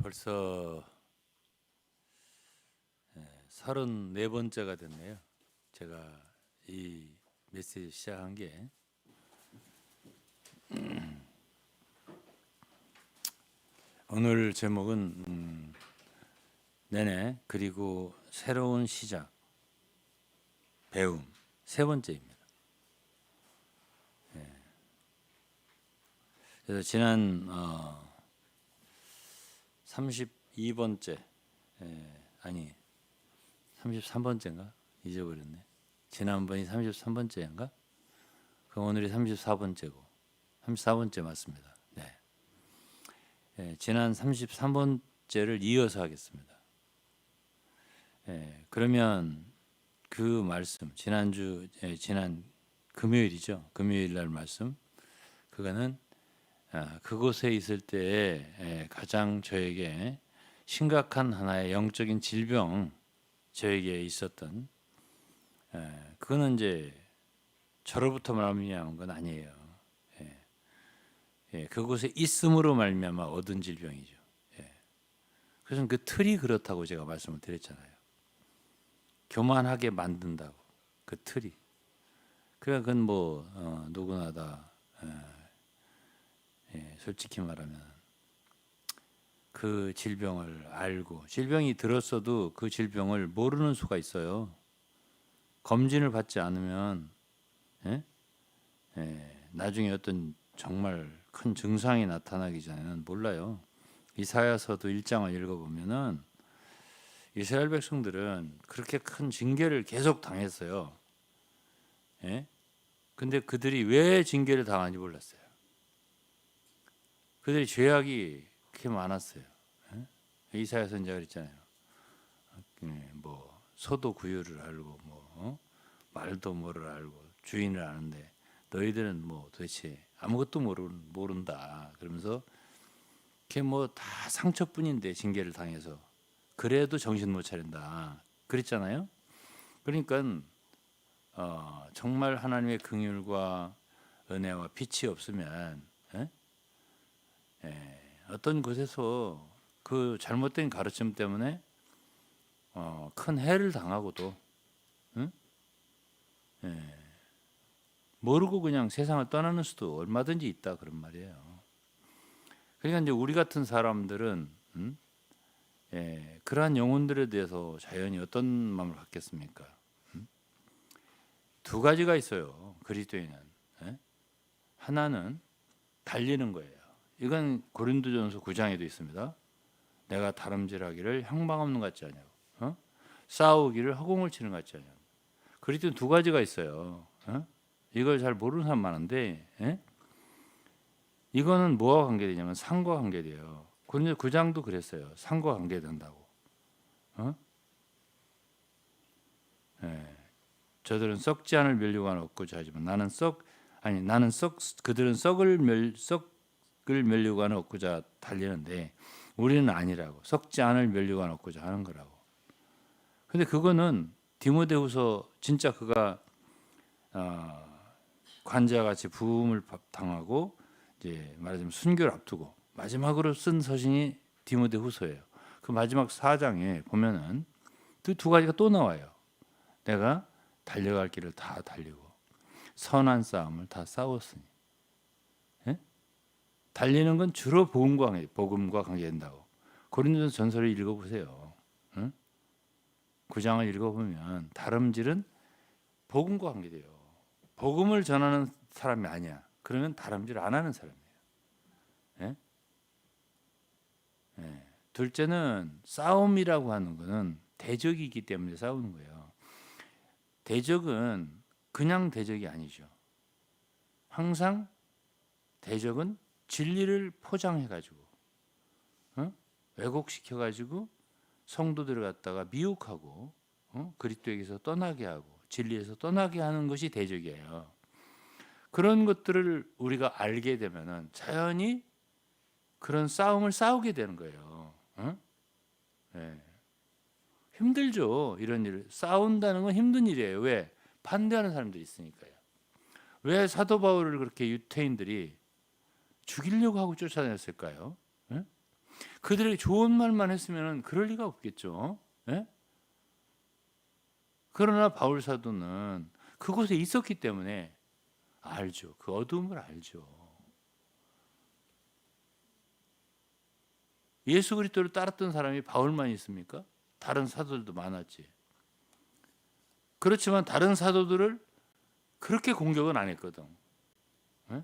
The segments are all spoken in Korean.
벌써 34번째가 됐네요. 제가 이 메시지 시작한 게 오늘 제목은 내내 그리고 새로운 시작, 배움 세 번째입니다. 그래서 지난 32번째 아니 33번째인가 잊어버렸네. 지난번이 33번째인가? 그럼 오늘이 34번째고 34번째 맞습니다. 네. 지난 33번째를 이어서 하겠습니다. 그러면 그 말씀 지난 금요일이죠. 금요일 날 말씀 그거는 그곳에 있을 때에 가장 저에게 심각한 하나의 영적인 질병 저에게 있었던 그거는 이제 저로부터 말미암은 건 아니에요. 그곳에 있음으로 말미암아 얻은 질병이죠. 그래서 그 틀이 그렇다고 제가 말씀을 드렸잖아요. 교만하게 만든다고 그 틀이. 그러니까 그건 뭐 누구나 다 솔직히 말하면 그 질병을 알고 질병이 들었어도 그 질병을 모르는 수가 있어요. 검진을 받지 않으면 나중에 어떤 정말 큰 증상이 나타나기 전에는 몰라요. 이사야서도 1장을 읽어보면은 이스라엘 백성들은 그렇게 큰 징계를 계속 당했어요. 근데 그들이 왜 징계를 당하는지 몰랐어요. 그들이 죄악이 그렇게 많았어요. 이사야 선지자가 그랬잖아요. 뭐 소도 구유를 알고 말도 뭐를 알고 주인을 아는데 너희들은 뭐 도대체 아무것도 모른다. 그러면서 그게 뭐 다 상처뿐인데 징계를 당해서 그래도 정신 못 차린다. 그랬잖아요. 그러니까 정말 하나님의 긍휼과 은혜와 빛이 없으면 어떤 곳에서 그 잘못된 가르침 때문에 큰 해를 당하고도 모르고 그냥 세상을 떠나는 수도 얼마든지 있다 그런 말이에요. 그러니까 이제 우리 같은 사람들은 그러한 영혼들에 대해서 자연히 어떤 마음을 갖겠습니까? 두 가지가 있어요. 그리스도인은 하나는 달리는 거예요. 이건 고린도전서 9장에도 있습니다. 내가 다름질하기를 향방 없는 것 같지 않냐고, 싸우기를 허공을 치는 것 같지 않냐고. 그리스도는 두 가지가 있어요. 이걸 잘 모르는 사람 많은데 이거는 뭐와 관계되냐면 상과 관계돼요. 고린도 9장도 그랬어요. 상과 관계된다고. 저들은 썩지 않을 면류관 얻고자 하지만 그들은 썩을 면류관을 얻고자 달리는데 우리는 아니라고. 썩지 않을 면류관 얻고자 하는 거라고. 근데 그거는 디모데후서 진짜 그가 관자와 같이 부음을 당하고 이제 말하자면 순교를 앞두고 마지막으로 쓴 서신이 디모데후서예요. 그 마지막 4장에 보면은 그 두 가지가 또 나와요. 내가 달려갈 길을 다 달리고 선한 싸움을 다 싸웠으니. 달리는 건 주로 복음과 관계된다고. 고린도전서 전서를 읽어보세요. 9장을 읽어보면 다름질은 복음과 관계돼요. 복음을 전하는 사람이 아니야. 그러면 다름질 안 하는 사람이에요. 둘째는 싸움이라고 하는 것은 대적이기 때문에 싸우는 거예요. 대적은 그냥 대적이 아니죠. 항상 대적은 진리를 포장해가지고 왜곡시켜가지고 성도들을 갖다가 미혹하고 그리스도에게서 떠나게 하고 진리에서 떠나게 하는 것이 대적이에요. 그런 것들을 우리가 알게 되면은 자연히 그런 싸움을 싸우게 되는 거예요. 힘들죠. 이런 일 싸운다는 건 힘든 일이에요. 왜? 반대하는 사람들이 있으니까요. 왜 사도 바울을 그렇게 유태인들이 죽이려고 하고 쫓아냈을까요? 그들에게 좋은 말만 했으면 그럴 리가 없겠죠. 예? 그러나 바울 사도는 그곳에 있었기 때문에 알죠. 그 어두움을 알죠. 예수 그리스도를 따랐던 사람이 바울만 있습니까? 다른 사도들도 많았지. 그렇지만 다른 사도들을 그렇게 공격은 안 했거든. 예?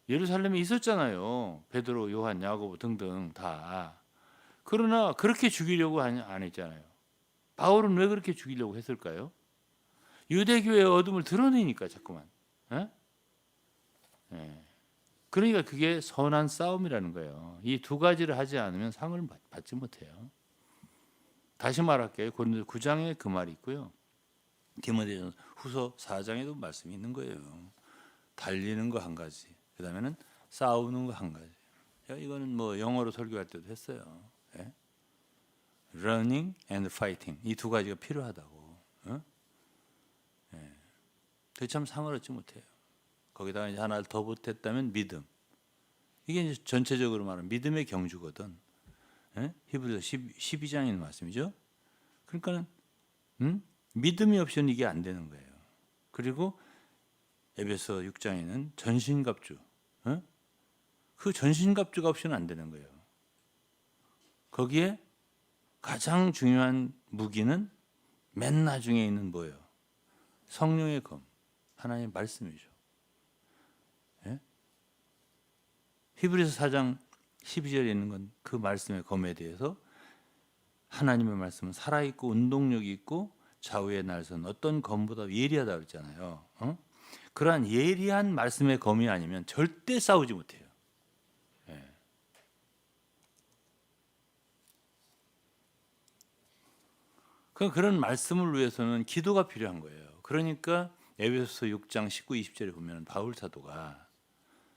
예루살렘에 있었잖아요. 베드로, 요한, 야고보 등등 다. 그러나 그렇게 죽이려고 안 했잖아요. 바울은 왜 그렇게 죽이려고 했을까요? 유대교의 어둠을 드러내니까 자꾸만. 예? 예. 그러니까 그게 선한 싸움이라는 거예요. 이 두 가지를 하지 않으면 상을 받지 못해요. 다시 말할게요. 고린도 9장에 그 말이 있고요. 디모데 후서 4장에도 말씀이 있는 거예요. 달리는 거 한 가지. 그다음에는 싸우는 거 한 가지. 이거는 뭐 영어로 설교할 때도 했어요. 예? Running and fighting. 이 두 가지가 필요하다고. 어? 예. 참 상을 얻지 못해요. 거기다가 이제 하나를 더 보탰다면 믿음. 이게 이제 전체적으로 말하는 믿음의 경주거든. 예? 히브리서 12장에 있는 말씀이죠. 그러니까는 믿음이 없이는 이게 안 되는 거예요. 그리고 에베소 6장에는 전신갑주. 예? 그 전신갑주가 없이는 안 되는 거예요. 거기에 가장 중요한 무기는 맨 나중에 있는 뭐예요? 성령의 검. 하나님의 말씀이죠. 예? 히브리서 4장 12절에 있는 건 그 말씀의 검에 대해서 하나님의 말씀은 살아있고 운동력이 있고 좌우의 날선 어떤 검보다 예리하다 그랬잖아요. 그러한 예리한 말씀의 검이 아니면 절대 싸우지 못해요. 예. 그런 말씀을 위해서는 기도가 필요한 거예요. 그러니까 에베소서 6장 19, 20절에 보면 바울 사도가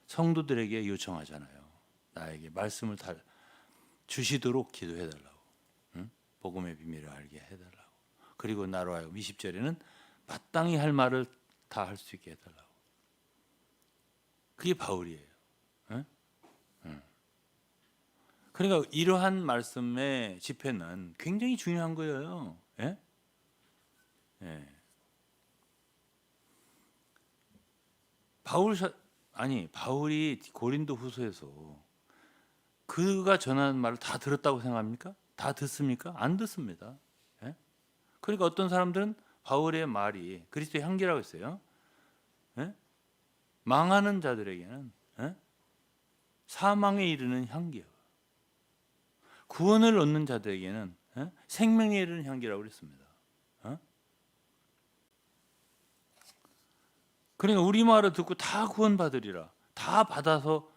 성도들에게 요청하잖아요. 나에게 말씀을 다 주시도록 기도해달라고. 응? 복음의 비밀을 알게 해달라고. 그리고 나로 하여금 20절에는 마땅히 할 말을 다 할 수 있게 해달라고. 그게 바울이에요. 응? 응. 그러니까 이러한 말씀의 집회는 굉장히 중요한 거예요. 예? 예. 바울이 고린도 후서에서 그가 전하는 말을 다 들었다고 생각합니까? 다 듣습니까? 안 듣습니다. 예? 그러니까 어떤 사람들은 바울의 말이 그리스도의 향기라고 했어요. 예? 망하는 자들에게는 예? 사망에 이르는 향기요. 구원을 얻는 자들에게는 예? 생명에 이르는 향기라고 그랬습니다. 어? 그러니까 우리 말을 듣고 다 구원받으리라. 다 받아서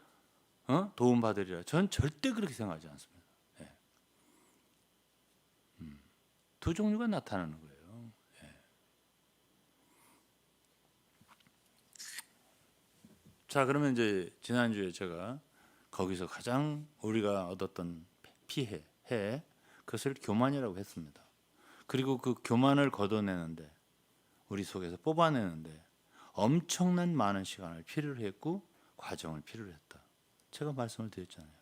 도움받으리라. 전 절대 그렇게 생각하지 않습니다. 예. 두 종류가 나타나는 거예요. 예. 자, 그러면 이제 지난주에 제가 거기서 가장 우리가 얻었던 피해, 그것을 교만이라고 했습니다. 그리고 그 교만을 걷어내는데 우리 속에서 뽑아내는데 엄청난 많은 시간을 필요로 했고 과정을 필요로 했다. 제가 말씀을 드렸잖아요.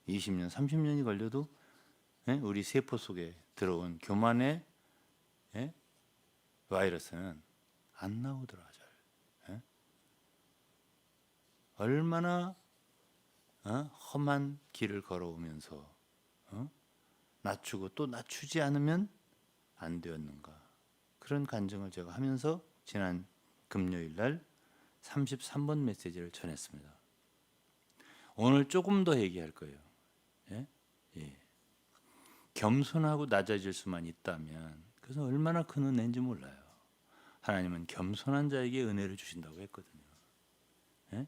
20년, 30년이 걸려도 우리 세포 속에 들어온 교만의 바이러스는 안 나오더라. 잘. 얼마나 험한 길을 걸어오면서 낮추고 또 낮추지 않으면 안 되었는가. 그런 간증을 제가 하면서 지난 금요일 날 33번 메시지를 전했습니다. 오늘 조금 더 얘기할 거예요. 예? 예. 겸손하고 낮아질 수만 있다면 그래서 얼마나 큰 은혜인지 몰라요. 하나님은 겸손한 자에게 은혜를 주신다고 했거든요. 예?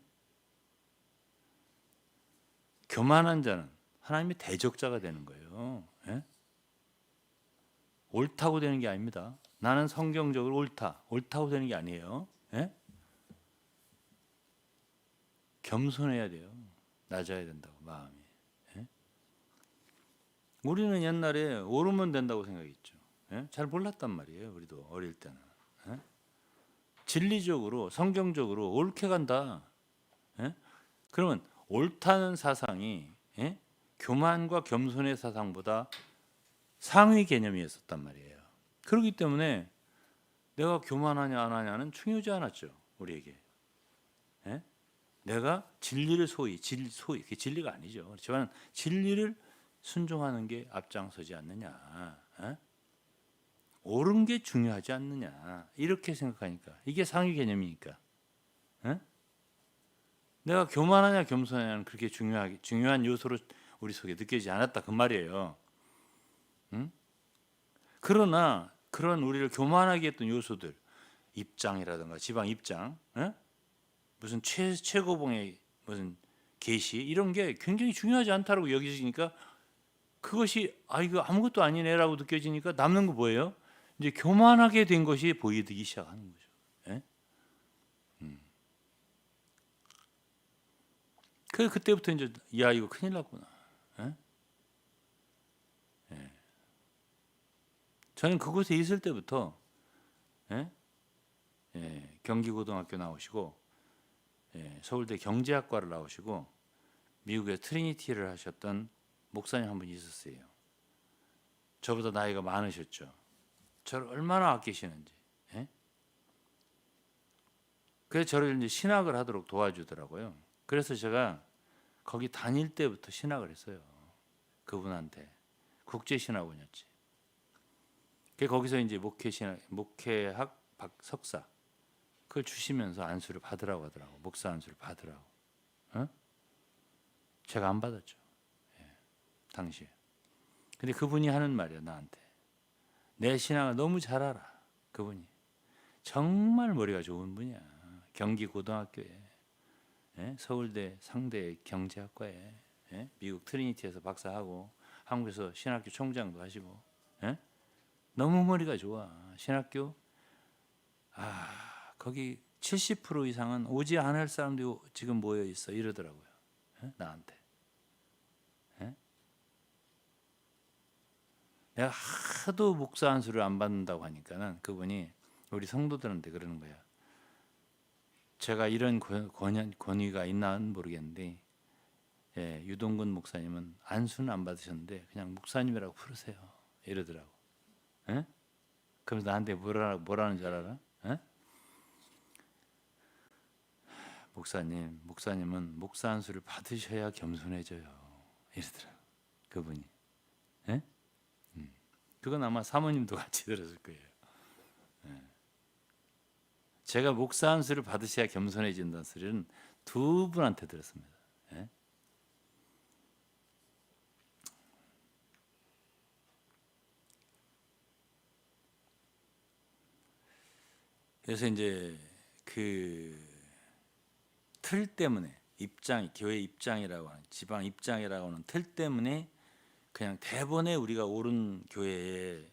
교만한 자는 하나님의 대적자가 되는 거예요. 예? 옳다고 되는 게 아닙니다. 나는 성경적으로 옳다고 되는 게 아니에요. 예? 겸손해야 돼요. 낮아야 된다고 마음이. 예? 우리는 옛날에 옳으면 된다고 생각했죠. 예? 잘 몰랐단 말이에요. 우리도 어릴 때는. 예? 진리적으로 성경적으로 옳게 간다. 예? 그러면 옳다는 사상이 예? 교만과 겸손의 사상보다 상위 개념이었었단 말이에요. 그렇기 때문에 내가 교만하냐 안 하냐는 중요하지 않았죠, 우리에게. 예? 내가 진리를 소위 그게 진리가 아니죠. 그렇지만 진리를 순종하는 게 앞장서지 않느냐, 예? 옳은 게 중요하지 않느냐, 이렇게 생각하니까 이게 상위 개념이니까. 예? 내가 교만하냐 겸손하냐는 그렇게 중요한 요소로 우리 속에 느껴지지 않았다 그 말이에요. 응? 그러나 그런 우리를 교만하게 했던 요소들, 입장이라든가 지방 입장, 예? 무슨 최고봉의 무슨 계시, 이런 게 굉장히 중요하지 않다고 여기지니까 그것이 이거 아무것도 아니네라고 느껴지니까 남는 거 뭐예요? 이제 교만하게 된 것이 보이기 시작하는 거죠. 예? 그때부터 이제 야 이거 큰일 났구나. 예? 예. 저는 그곳에 있을 때부터, 예? 예, 경기고등학교 나오시고, 예, 서울대 경제학과를 나오시고 미국의 트리니티를 하셨던 목사님 한 분이 있었어요. 저보다 나이가 많으셨죠. 저를 얼마나 아끼시는지. 예? 그래서 저를 이제 신학을 하도록 도와주더라고요. 그래서 제가 거기 다닐 때부터 신학을 했어요. 그분한테 국제신학원이었지. 거기서 이제 목회학 석사 그걸 주시면서 안수를 받으라고 하더라고. 목사 안수를 받으라고. 어? 제가 안 받았죠. 예, 당시에. 근데 그분이 하는 말이야 나한테. 내 신앙을 너무 잘 알아. 그분이. 정말 머리가 좋은 분이야. 경기고등학교에, 예? 서울대 상대 경제학과에, 예? 미국 트리니티에서 박사하고 한국에서 신학교 총장도 하시고, 예? 너무 머리가 좋아. 신학교 거기 70% 이상은 오지 않을 사람들이 지금 모여 있어 이러더라고요. 예? 나한테. 예? 내가 하도 목사 안수를 안 받는다고 하니까는 그분이 우리 성도들한테 그러는 거야. 제가 이런 권위가 있나는 모르겠는데, 예, 유동근 목사님은 안수는 안 받으셨는데 그냥 목사님이라고 부르세요. 이러더라고. 예? 그래서 나한테 뭐라는 줄 알아? 예? 목사님은 목사 안수를 받으셔야 겸손해져요. 이러더라고. 그분이. 예? 그건 아마 사모님도 같이 들었을 거예요. 예. 제가 목사 안수를 받으셔야 겸손해진다는 소리는 두 분한테 들었습니다. 예? 그래서 이제 그 틀 때문에 교회 입장이라고 하는 지방 입장이라고 하는 틀 때문에 그냥 대번에 우리가 옳은 교회에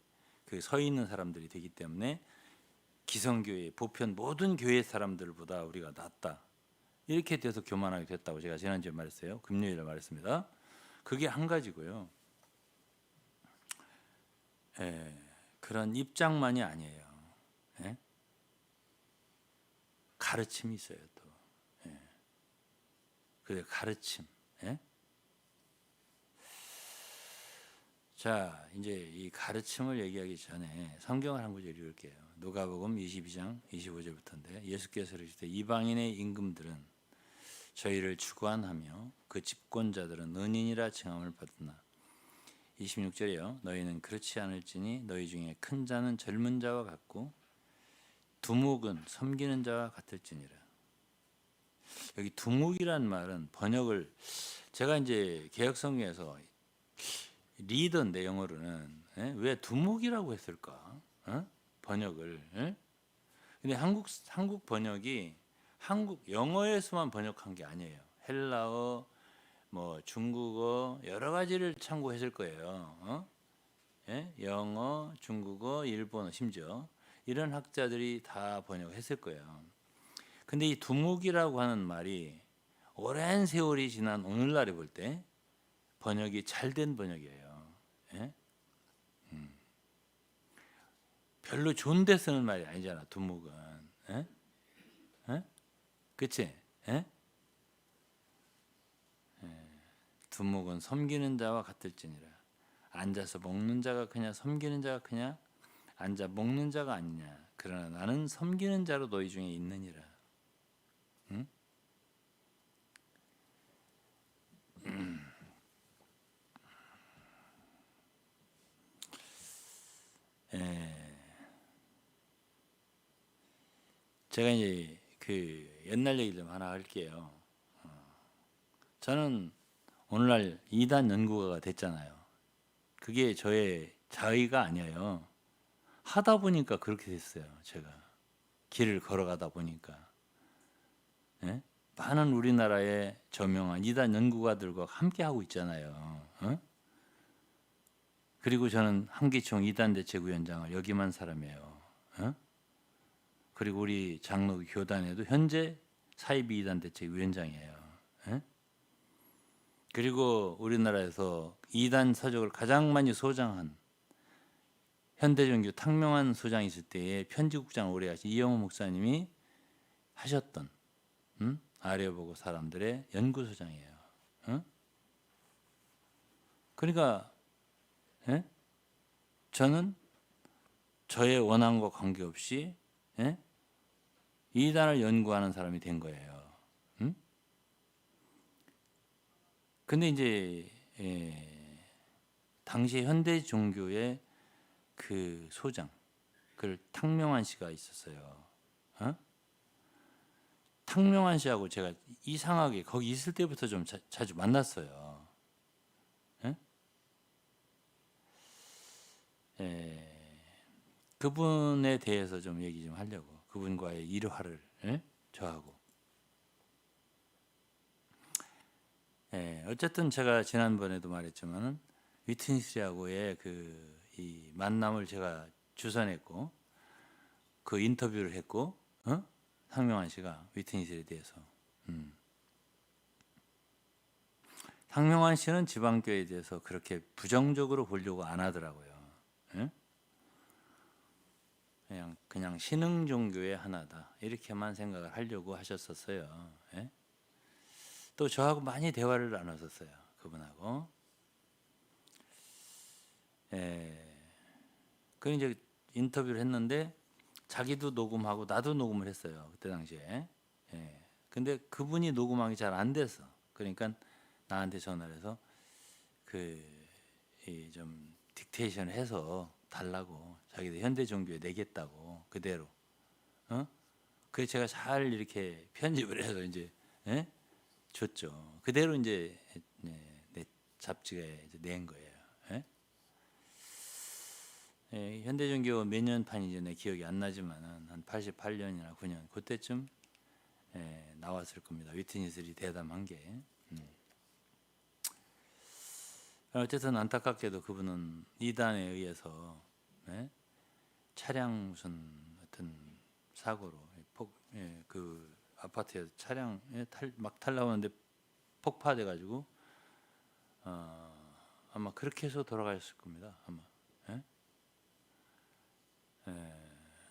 서 있는 사람들이 되기 때문에 기성교회 보편 모든 교회 사람들보다 우리가 낫다 이렇게 돼서 교만하게 됐다고 제가 지난주에 말했어요. 금요일에 말했습니다. 그게 한 가지고요. 예, 그런 입장만이 아니에요. 예? 가르침이 있어요 또. 예. 그 가르침. 예? 자, 이제 이 가르침을 얘기하기 전에 성경을 한 구절 읽을게요. 누가복음 22장 25절부터인데 예수께서 이르시되 이방인의 임금들은 저희를 주관하며 그 집권자들은 은인이라 칭함을 받으나 26절이요. 너희는 그렇지 않을지니 너희 중에 큰 자는 젊은 자와 같고 두목은 섬기는 자와 같을지니라. 여기 두목이란 말은 번역을 제가 이제 개역성경에서 리더인데 영어로는 왜 두목이라고 했을까? 번역을. 근데 한국 번역이 한국 영어에서만 번역한 게 아니에요. 헬라어, 뭐 중국어 여러 가지를 참고했을 거예요. 영어, 중국어, 일본어 심지어 이런 학자들이 다 번역했을 거예요. 근데 이 두목이라고 하는 말이 오랜 세월이 지난 오늘날에 볼 때 번역이 잘된 번역이에요. 예? 별로 좋은데 쓰는 말이 아니잖아. 두목은. 예? 예? 그치? 예? 두목은 섬기는 자와 같을지니라. 앉아서 먹는 자가 크냐 섬기는 자가 크냐? 앉아 먹는 자가 아니냐. 그러나 나는 섬기는 자로 너희 중에 있느니라. 응? 제가 이제 그 옛날 얘기 좀 하나 할게요. 저는 오늘날 이단 연구가가 됐잖아요. 그게 저의 자의가 아니에요. 하다 보니까 그렇게 됐어요. 제가 길을 걸어가다 보니까 예? 많은 우리나라의 저명한 이단 연구가들과 함께 하고 있잖아요. 어? 그리고 저는 한기총 이단 대책위원장을 역임한 사람이에요. 어? 그리고 우리 장로 교단에도 현재 사이비 이단 대책위원장이에요. 예? 그리고 우리나라에서 이단 서적을 가장 많이 소장한 현대종교 탕명한 소장이 있을 때에 편지국장 오래 하신 이영호 목사님이 하셨던 아려보고 사람들의 연구소장이에요. 그러니까 예? 저는 저의 원함과 관계없이 예? 이단을 연구하는 사람이 된 거예요. 근데 이제 당시 현대 종교의 그 소장, 그 탕명한 씨가 있었어요. 탕명한 씨하고 제가 이상하게 거기 있을 때부터 좀 자주 만났어요. 그분에 대해서 좀 얘기 좀 하려고. 그분과의 일화를 저하고. 어쨌든 제가 지난번에도 말했지만은 위트니스하고의 그 이 만남을 제가 주선했고 그 인터뷰를 했고 상명한 씨가 위트니스에 대해서 상명한 씨는 지방교회에 대해서 그렇게 부정적으로 보려고 안 하더라고요. 그냥 신흥 종교의 하나다 이렇게만 생각을 하려고 하셨었어요. 또 저하고 많이 대화를 나눴었어요. 그분하고. 그 이제 인터뷰를 했는데 자기도 녹음하고 나도 녹음을 했어요. 그때 당시에. 근데 그분이 녹음하기 잘 안 돼서 그러니까 나한테 전화를 해서 좀 딕테이션을 해서 달라고 자기도 현대 종교에 내겠다고 그대로. 그래서 제가 잘 이렇게 편집을 해서 이제 줬죠. 그대로 이제 내 잡지에 이제 낸 거예요. 현대종교 몇 년판인지 내 기억이 안 나지만은 한 88년이나 9년 그때쯤 나왔을 겁니다. 위트니스들이 대담한 게. 어쨌든 안타깝게도 그분은 이단에 의해서 차량 무슨 어떤 사고로 그 아파트에서 차량 막 탈라오는데 폭파돼 가지고 아마 그렇게 해서 돌아가셨을 겁니다. 아마.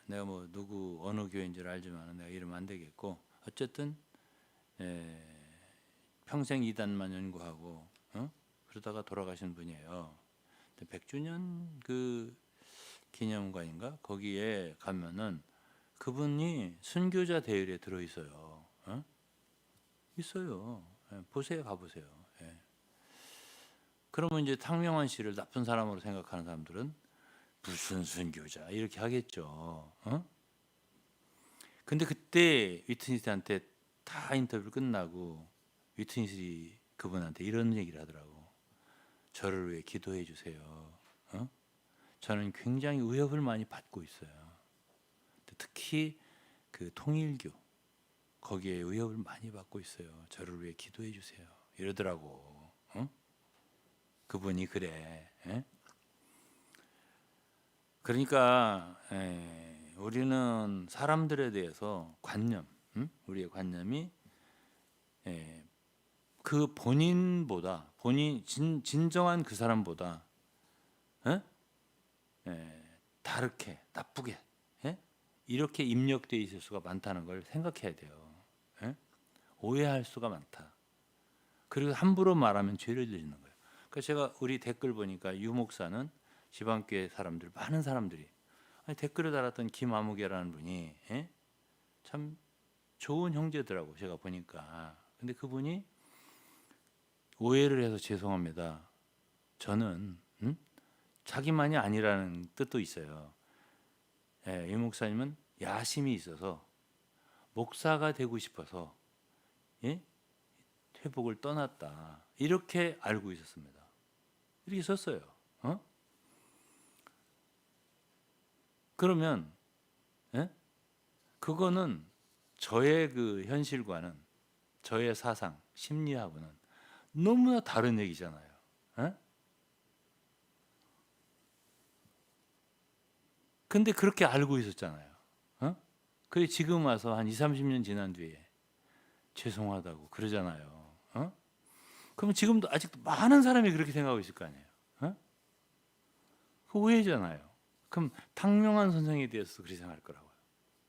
내가 뭐 누구 어느 교회인 줄 알지만 내가 이러면 안 되겠고 어쨌든 평생 이단만 연구하고 그러다가 돌아가신 분이에요. 100주년 그 기념관인가 거기에 가면은 그분이 순교자 대열에 들어 있어요. 있어요. 보세요, 가보세요. 그러면 이제 탕명한 씨를 나쁜 사람으로 생각하는 사람들은 무슨 순교자 이렇게 하겠죠. 근데 그때 위트니스한테 다 인터뷰 끝나고 위트니스 그분한테 이런 얘기를 하더라고. 저를 위해 기도해 주세요. 저는 굉장히 위협을 많이 받고 있어요. 특히 그 통일교 거기에 위협을 많이 받고 있어요. 저를 위해 기도해 주세요. 이러더라고. 그분이 그래. 그러니까 우리는 사람들에 대해서 관념, 우리의 관념이 그 본인보다 진정한 그 사람보다 다르게 나쁘게 이렇게 입력되어 있을 수가 많다는 걸 생각해야 돼요. 오해할 수가 많다. 그리고 함부로 말하면 죄를 지는 거예요. 그러니까 제가 우리 댓글 보니까 유 목사는 지방교회 사람들 많은 사람들이 아니, 댓글을 달았던 김아무개라는 분이 참 좋은 형제더라고 제가 보니까. 근데 그분이 오해를 해서 죄송합니다. 저는 자기만이 아니라는 뜻도 있어요. 유 목사님은 야심이 있어서 목사가 되고 싶어서 회복을 떠났다. 이렇게 알고 있었습니다. 이렇게 썼어요. 그러면 그거는 저의 그 현실과는 저의 사상, 심리하고는 너무나 다른 얘기잖아요. 근데 그렇게 알고 있었잖아요. 그래 지금 와서 한 20, 30년 지난 뒤에 죄송하다고 그러잖아요. 그러면 지금도 아직도 많은 사람이 그렇게 생각하고 있을 거 아니에요. 그 오해잖아요. 그럼 탕명한 선생에 대해서 그렇게 생각할 거라고요.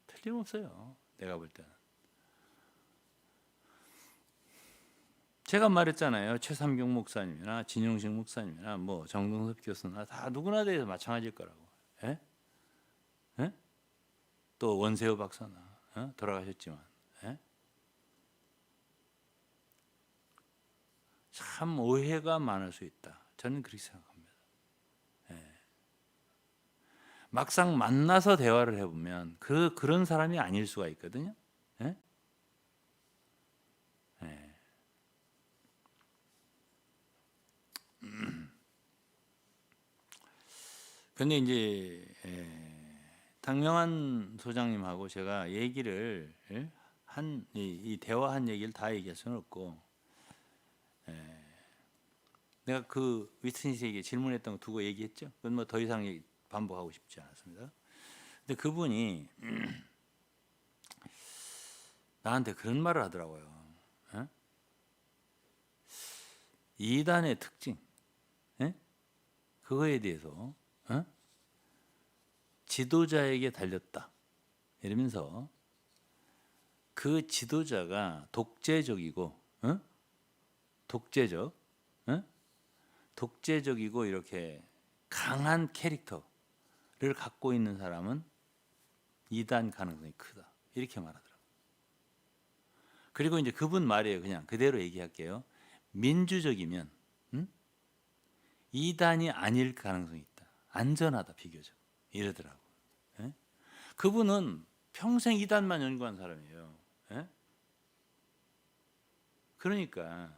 틀림없어요. 내가 볼 때는. 제가 말했잖아요. 최삼경 목사님이나 진용식 목사님이나 뭐 정동섭 교수나 다 누구나 대해서 마찬가지일 거라고. 예? 예? 또 원세호 박사나 돌아가셨지만 참 오해가 많을 수 있다. 저는 그렇게 생각합니다. 막상 만나서 대화를 해보면 그런 사람이 아닐 수가 있거든요. 근데 이제 당명한 소장님하고 제가 얘기를 이 대화한 얘기를 다 얘기할 수는 없고 내가 그 위트니스에게 질문했던 거 두고 얘기했죠. 그건 뭐 더 이상 반복하고 싶지 않았습니다. 근데 그분이 나한테 그런 말을 하더라고요. 이단의 특징, 그거에 대해서 지도자에게 달렸다. 이러면서 그 지도자가 독재적이고, 독재적이고 이렇게 강한 캐릭터를 갖고 있는 사람은 이단 가능성이 크다. 이렇게 말하더라고요. 그리고 이제 그분 말이에요. 그냥 그대로 얘기할게요. 민주적이면 이단이 아닐 가능성이 있다. 안전하다 비교적. 이러더라고. 그분은 평생 이단만 연구한 사람이에요. 그러니까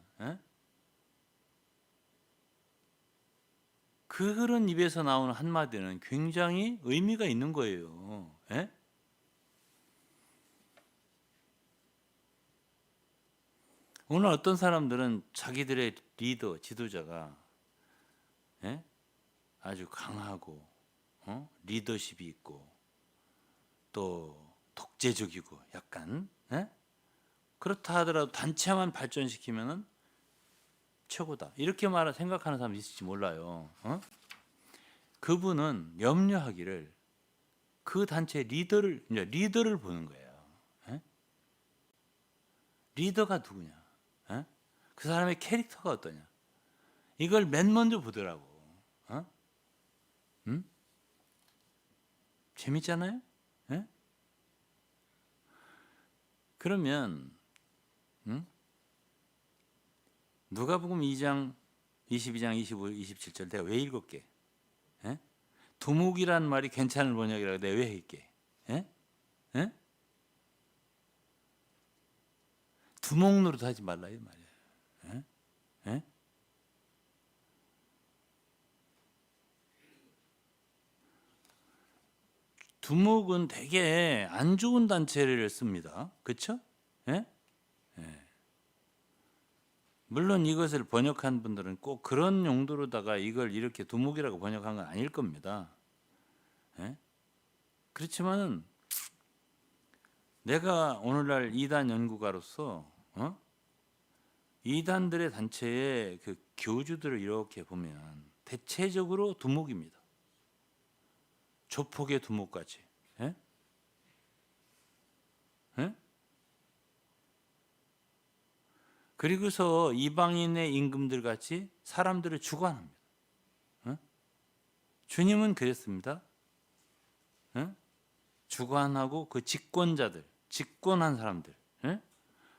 그런 입에서 나오는 한마디는 굉장히 의미가 있는 거예요. 오늘 어떤 사람들은 자기들의 리더, 지도자가 아주 강하고 리더십이 있고 또 독재적이고 약간 그렇다 하더라도 단체만 발전시키면은 최고다. 이렇게 생각하는 사람이 있을지 몰라요. 그분은 염려하기를 그 단체의 리더를 보는 거예요. 리더가 누구냐? 그 사람의 캐릭터가 어떠냐? 이걸 맨 먼저 보더라고. 재밌잖아요? 그러면 누가복음 2장 22장 25, 27절 내가 왜 읽을게? 두목이란 말이 괜찮은 번역이라고 내가 왜 할게? 두목 노릇 하지 말라 이 말이야. 두목은 되게 안 좋은 단체를 씁니다. 그렇죠? 물론 이것을 번역한 분들은 꼭 그런 용도로다가 이걸 이렇게 두목이라고 번역한 건 아닐 겁니다. 그렇지만은 내가 오늘날 이단 연구가로서 이단들의 단체의 그 교주들을 이렇게 보면 대체적으로 두목입니다. 조폭의 두목같이. 그리고서 이방인의 임금들 같이 사람들을 주관합니다. 어? 주님은 그랬습니다. 어? 주관하고 그 집권자들, 집권한 사람들, 어?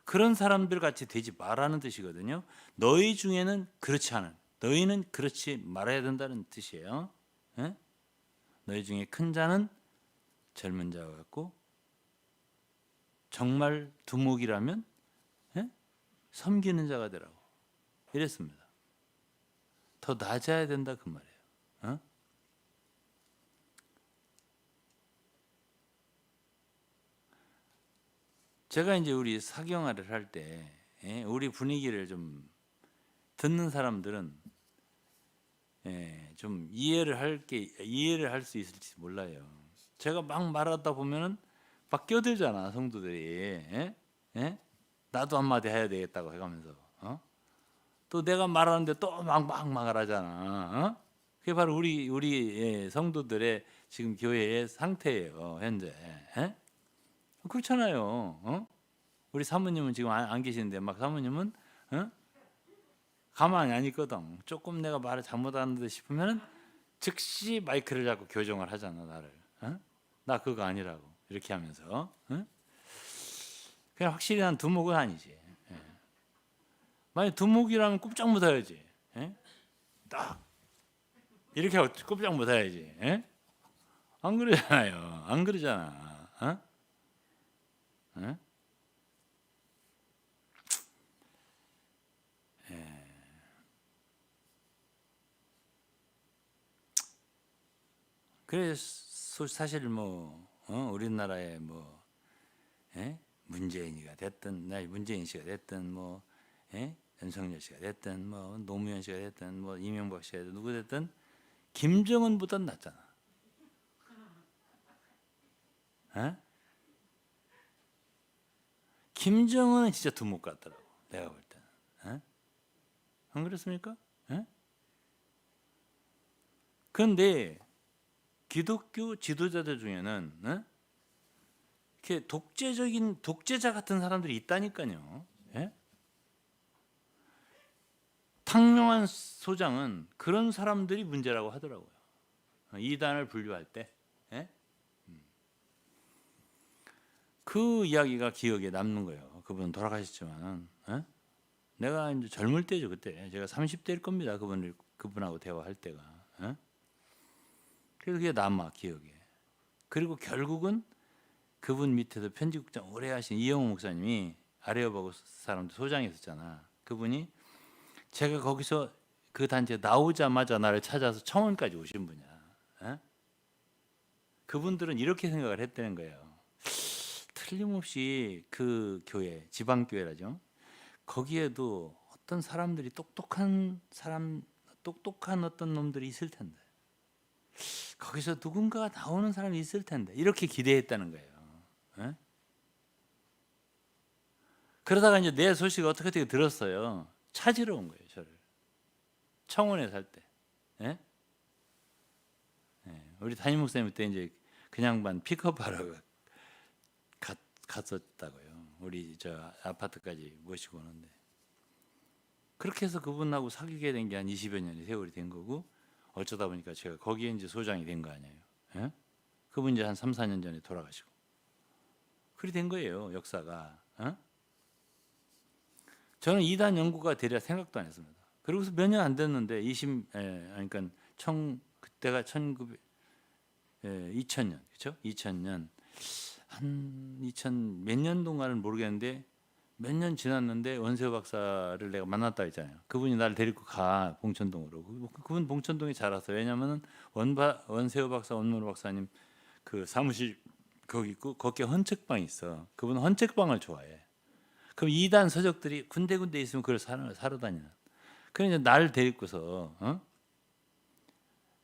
그런 사람들 같이 되지 말라는 뜻이거든요. 너희 중에는 그렇지 않은, 너희는 그렇지 말아야 된다는 뜻이에요. 어? 너희 중에 큰 자는 젊은 자와 같고 정말 두목이라면 섬기는 자가 되라고 이랬습니다. 더 낮아야 된다 그 말이에요. 어? 제가 이제 우리 사경화를 할 때 우리 분위기를 좀 듣는 사람들은 좀 이해를 할 수 있을지 몰라요. 제가 막 말하다 보면은 막 껴들잖아 성도들이. 나도 한마디 해야 되겠다고 해가면서 또 내가 말하는데 또 막 말하잖아. 그게 바로 우리 성도들의 지금 교회의 상태예요 현재. 그렇잖아요. 우리 사모님은 지금 안 계시는데 막 사모님은 가만히 안 있거든. 조금 내가 말을 잘못하는 듯 싶으면 즉시 마이크를 잡고 교정을 하잖아 나를. 나 그거 아니라고 이렇게 하면서. 그냥 확실히 난 두목은 아니지. 만약 두목이라면 꼼짝 못해야지. 딱 이렇게 하고 꼼짝 못해야지. 안 그러잖아요. 안 그러잖아. 그래서 사실 뭐 우리나라의 뭐 문재인이가 됐든 문재인 씨가 됐든 뭐 윤석열 씨가 됐든 뭐 노무현 씨가 됐든 뭐 이명박 씨가 됐든 누구 됐든 김정은보단 낫잖아. 김정은은 진짜 두목 같더라고 내가 볼 때는. 안 그렇습니까? 그런데 기독교 지도자들 중에는 이렇게 독재자 같은 사람들이 있다니까요. 탕명한 소장은 그런 사람들이 문제라고 하더라고요. 이단을 분류할 때. 그 이야기가 기억에 남는 거예요. 그분 돌아가셨지만 내가 이제 젊을 때죠 그때. 제가 30대일 겁니다. 그분하고 대화할 때가. 그래서 그게 남아 기억에. 그리고 결국은 그분 밑에서 편집국장 오래 하신 이영호 목사님이 아레오바고 사람들 소장이었잖아. 그분이 제가 거기서 그 단체 나오자마자 나를 찾아서 청원까지 오신 분이야. 그분들은 이렇게 생각을 했다는 거예요. 틀림없이 그 교회, 지방교회라죠. 거기에도 어떤 사람들이 똑똑한 어떤 놈들이 있을 텐데 거기서 누군가가 나오는 사람이 있을 텐데 이렇게 기대했다는 거예요. 그러다가 이제 내 소식을 어떻게 들었어요. 찾으러 온 거예요, 저를. 청원에 살 때. 우리 담임 목사님 그때 이제 그냥반 픽업하러 갔었다고요. 우리 저 아파트까지 모시고 오는데. 그렇게 해서 그분하고 사귀게 된 게 한 20여 년의 세월이 된 거고 어쩌다 보니까 제가 거기에 이제 소장이 된 거 아니에요. 그분 이제 한 3, 4년 전에 돌아가시고. 그리 된 거예요, 역사가. 저는 이단 연구가 되려 생각도 안 했습니다. 그러고서 몇 년 안 됐는데 그러니까 그때가 2000년 그렇죠? 2000년 한 2000 몇 년 동안은 모르겠는데 몇 년 지났는데 원세호 박사를 내가 만났다 했잖아요. 그분이 나를 데리고 가 봉천동으로. 그분 봉천동에 잘 왔어요. 왜냐하면 원세호 박사, 원문호 박사님 그 사무실 거기 있고 거기에 헌책방이 있어. 그분 헌책방을 좋아해. 그럼 이단 서적들이 군데군데 있으면 그걸 사러 다니는. 그래서 날 데리고서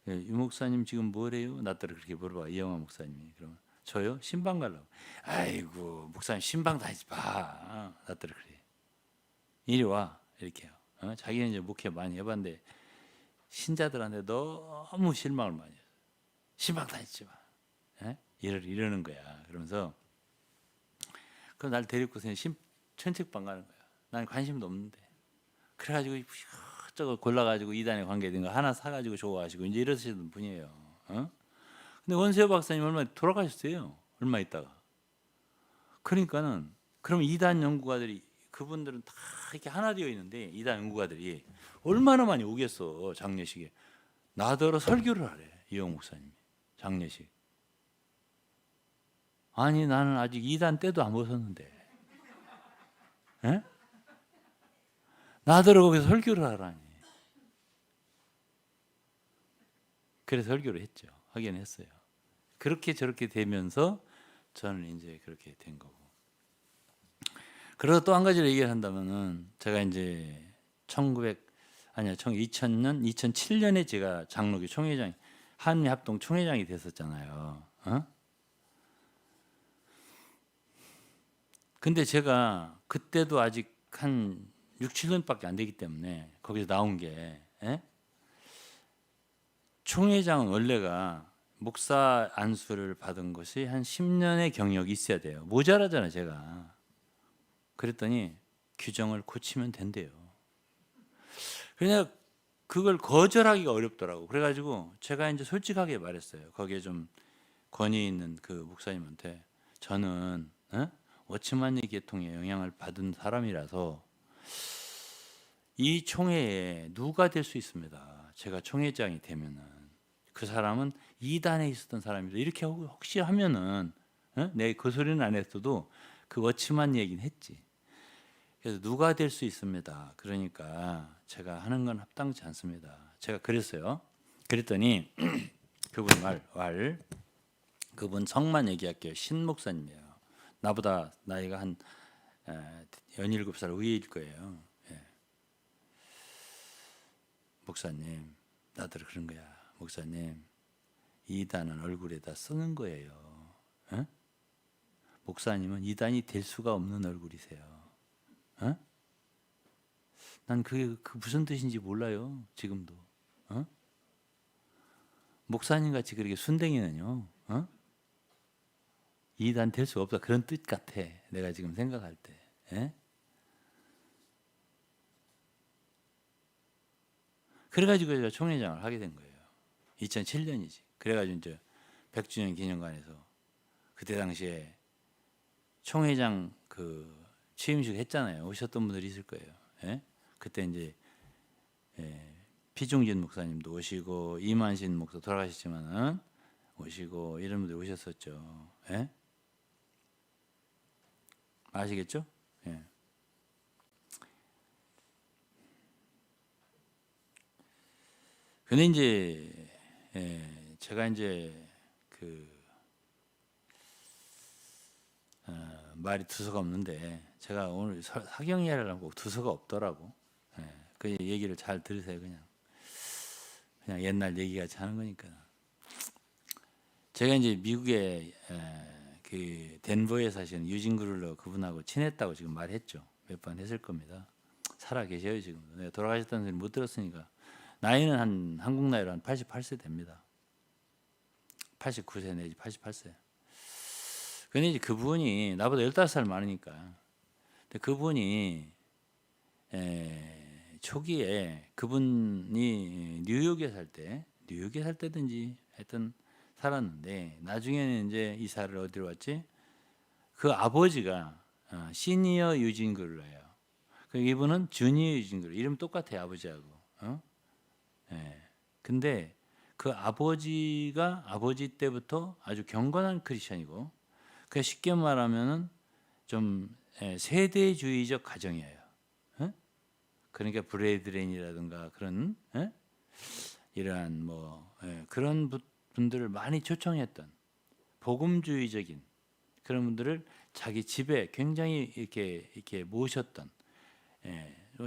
유 목사님 지금 뭐래요? 나더러 그렇게 물어봐. 이영화 목사님이. 그러면 저요? 신방 가려고. 아이고 목사님 신방 다니지 마. 나더러 그래. 이리 와 이렇게요. 자기는 이제 목회 많이 해봤는데 신자들한테 너무 실망을 많이 해요. 신방 다니지 마. 이러는 거야. 그러면서 그럼 날 데리고서 천책방 가는 거야. 난 관심도 없는데. 그래가지고 저거 골라가지고 이단에 관계된 거 하나 사가지고 좋아하시고 이제 이러시던 분이에요. 어? 근데 원세호 박사님 얼마 돌아가셨어요. 얼마 있다가. 그러니까는 그럼 이단 연구가들이 그분들은 다 이렇게 하나 되어 있는데 이단 연구가들이 얼마나 많이 오겠어 장례식에. 나더러 설교를 하래 이영 목사님이 장례식. 아니 나는 아직 이단 때도 안 벗었는데. 에? 나더러 거기서 설교를 하라니. 그래서 설교를 했죠. 하긴 했어요. 그렇게 저렇게 되면서 저는 이제 그렇게 된 거고. 그리고 또 한 가지를 얘기를 한다면은 제가 이제 2000년, 2007년에 제가 장로교 총회장, 한미합동 총회장이 됐었잖아요. 어? 근데 제가 그때도 아직 한 6, 7년밖에 안 되기 때문에 거기서 나온 게 총회장은 원래가 목사 안수를 받은 것이 한 10년의 경력이 있어야 돼요. 모자라잖아요, 제가. 그랬더니 규정을 고치면 된대요. 그냥 그걸 거절하기가 어렵더라고. 그래가지고 제가 이제 솔직하게 말했어요. 거기에 좀 권위 있는 그 목사님한테 저는 워치만리 계통의 영향을 받은 사람이라서 이 총회에 누가 될 수 있습니다. 제가 총회장이 되면은 그 사람은 이단에 있었던 사람이다. 이렇게 혹시 하면은 내 그 소리는 안 했어도 그 워치만 얘기는 했지. 그래서 누가 될 수 있습니다. 그러니까 제가 하는 건 합당치 않습니다. 제가 그랬어요. 그랬더니 그분 그분 성만 얘기할게요. 신 목사님이에요. 나보다 나이가 한 17살 위일 거예요. 예. 목사님, 나들 그런 거야. 목사님, 이단은 얼굴에다 쓰는 거예요. 에? 목사님은 이단이 될 수가 없는 얼굴이세요. 어? 난 그게 무슨 뜻인지 몰라요. 지금도. 어? 목사님 같이 그렇게 순댕이는요. 이단 될 수가 없다. 그런 뜻 같아. 내가 지금 생각할 때. 에? 그래가지고 제가 총회장을 하게 된 거예요. 2007년이지. 그래가지고 이제 100주년 기념관에서 그때 당시에 총회장 그 취임식 했잖아요. 오셨던 분들이 있을 거예요. 예? 그때 이제 피중진 목사님도 오시고 이만신 목사 돌아가셨지만은 오시고 이런 분들 오셨었죠. 예? 아시겠죠? 예. 근데 이제 제가 이제 그 말이 두서가 없는데 제가 오늘 사경이라는 꼭 두서가 없더라고. 그 얘기를 잘 들으세요. 그냥 옛날 얘기 같이 하는 거니까. 제가 이제 미국에 그 덴버에 사시는 유진 그룰러 그분하고 친했다고 지금 말했죠. 몇 번 했을 겁니다. 살아 계셔요 지금. 내가 돌아가셨다는 소리 못 들었으니까. 나이는 한국 나이로 한 88세 됩니다. 89세 내지 88세. 근데 이제 그분이 나보다 15살 많으니까. 근데 그분이 초기에 그분이 뉴욕에 살 때든지 하여튼 살았는데 나중에는 이제 이사를 어디로 왔지? 그 아버지가 시니어 유진 글러예요. 그 이분은 주니어 유진 글러. 이름 똑같아요 아버지하고. 근데 그 아버지가 아버지 때부터 아주 경건한 크리스천이고, 그 쉽게 말하면은 좀 세대주의적 가정이에요. 그러니까 브레드렌이라든가 그런 이러한 그런 분들을 많이 초청했던 복음주의적인 그런 분들을 자기 집에 굉장히 이렇게 모셨던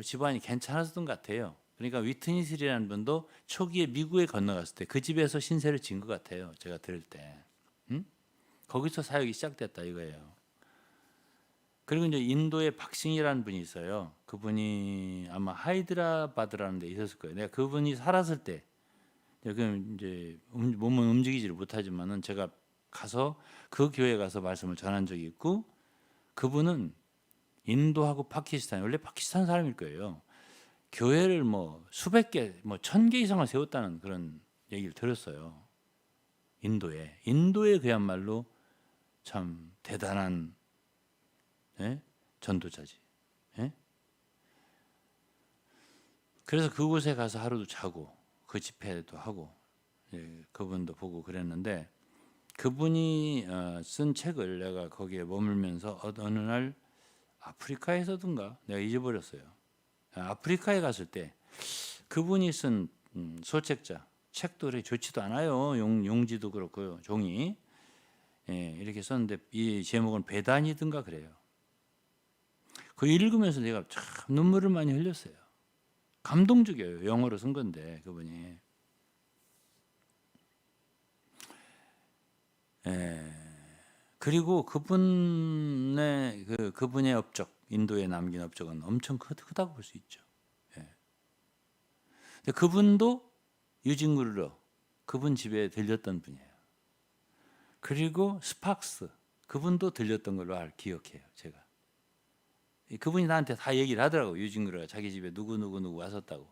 집안이 괜찮았던 것 같아요. 그러니까 위트니스리라는 분도 초기에 미국에 건너갔을 때 그 집에서 신세를 진 것 같아요. 제가 들을 때. 거기서 사역이 시작됐다 이거예요. 그리고 이제 인도에 박싱이라는 분이 있어요. 그분이 아마 하이드라바드라는 데 있었을 거예요. 내가 그분이 살았을 때, 그럼 이제 몸은 움직이지를 못하지만은 제가 가서 그 교회 가서 말씀을 전한 적이 있고, 그분은 인도하고 파키스탄, 원래 파키스탄 사람일 거예요. 교회를 뭐 수백 개, 뭐 1000개 이상을 세웠다는 그런 얘기를 들었어요. 인도에 그야말로 참 대단한 예? 전도자지. 예? 그래서 그곳에 가서 하루도 자고 그 집회도 하고 그분도 보고 그랬는데 그분이 쓴 책을 내가 거기에 머물면서 어느 날 아프리카에서든가 내가 잊어버렸어요. 아프리카에 갔을 때 그분이 쓴 소책자 책도 그렇게 좋지도 않아요. 용지도 그렇고요. 종이 이렇게 썼는데 이 제목은 배단이든가 그래요. 그 읽으면서 내가 참 눈물을 많이 흘렸어요. 감동적이에요. 영어로 쓴 건데 그분이. 그리고 그분의 업적, 인도에 남긴 업적은 엄청 크다고 볼 수 있죠. 근데 그분도 유진그루러 그분 집에 들렸던 분이에요. 그리고 스팍스 그분도 들렸던 걸로 기억해요. 제가. 그분이 나한테 다 얘기를 하더라고. 유진그루가 자기 집에 누구 왔었다고.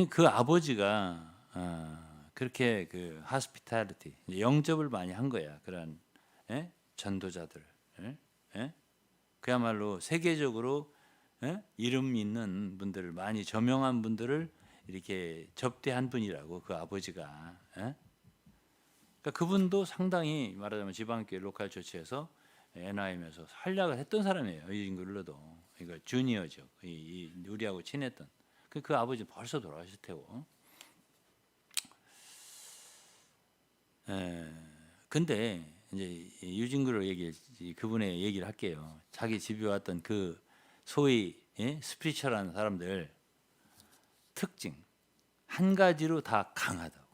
그 아버지가 그렇게 그 하스피탈리티 영접을 많이 한 거야. 그런 전도자들. 그야말로 세계적으로 이름 있는 분들을 많이 저명한 분들을 이렇게 접대한 분이라고 그 아버지가. 그러니까 그분도 상당히 말하자면 지방교회 로컬 처치에서 NIM에서 활약을 했던 사람이에요. 유진그루러도 이거 주니어죠. 우리하고 친했던. 그 아버지 벌써 돌아가실 테고. 근데 이제 유진그루러 그분의 얘기를 할게요. 자기 집에 왔던 그 소위 스피리추얼한 사람들 특징 한 가지로 다 강하다고.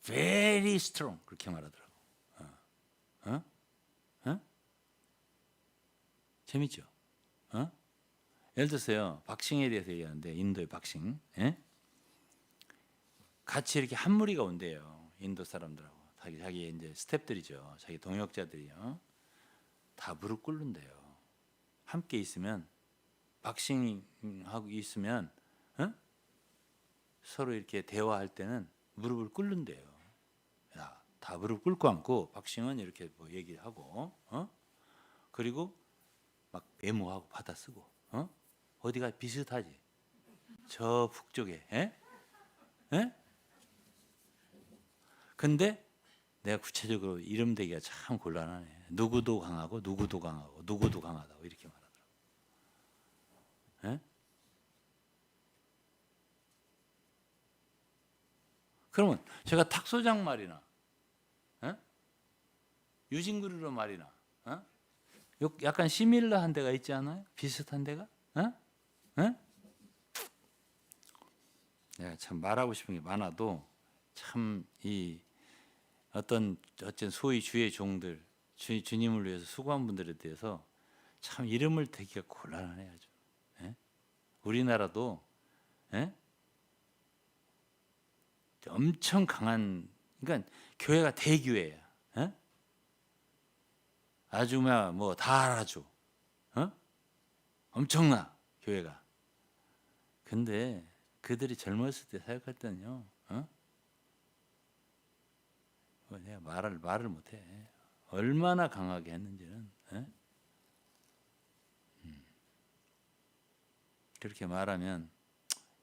Very strong 그렇게 말하더라고. 재밌죠? 예를 들어서요. 박싱에 대해서 얘기하는데 인도의 박싱. 같이 이렇게 한 무리가 온대요. 인도 사람들하고 자기 이제 스탭들이죠. 자기 동역자들이요. 다 무릎 꿇는데요. 함께 있으면 박싱하고 있으면 서로 이렇게 대화할 때는 무릎을 꿇는데요. 다 무릎 꿇고 앉고 박싱은 이렇게 뭐 얘기하고 그리고 막 메모하고 받아 쓰고 어디가 비슷하지? 저 북쪽에 근데 내가 구체적으로 이름 대기가 참 곤란하네. 누구도 강하고 누구도 강하다고 이렇게 말하더라고. 그러면 제가 탁소장 말이나 유진그루러 말이나 약간 시밀러한 데가 있지 않아요? 비슷한 데가? 내가 참 말하고 싶은 게 많아도 참 이 어떤 소위 주의 종들 주님을 위해서 수고한 분들에 대해서 참 이름을 대기가 곤란하네요. 아주. 우리나라도 엄청 강한 그러니까 교회가 대교회야. 아주 뭐 다 알아줘. 엄청나 교회가. 근데 그들이 젊었을 때 사역할 때는요. 내가 말을 못해. 얼마나 강하게 했는지는. 그렇게 말하면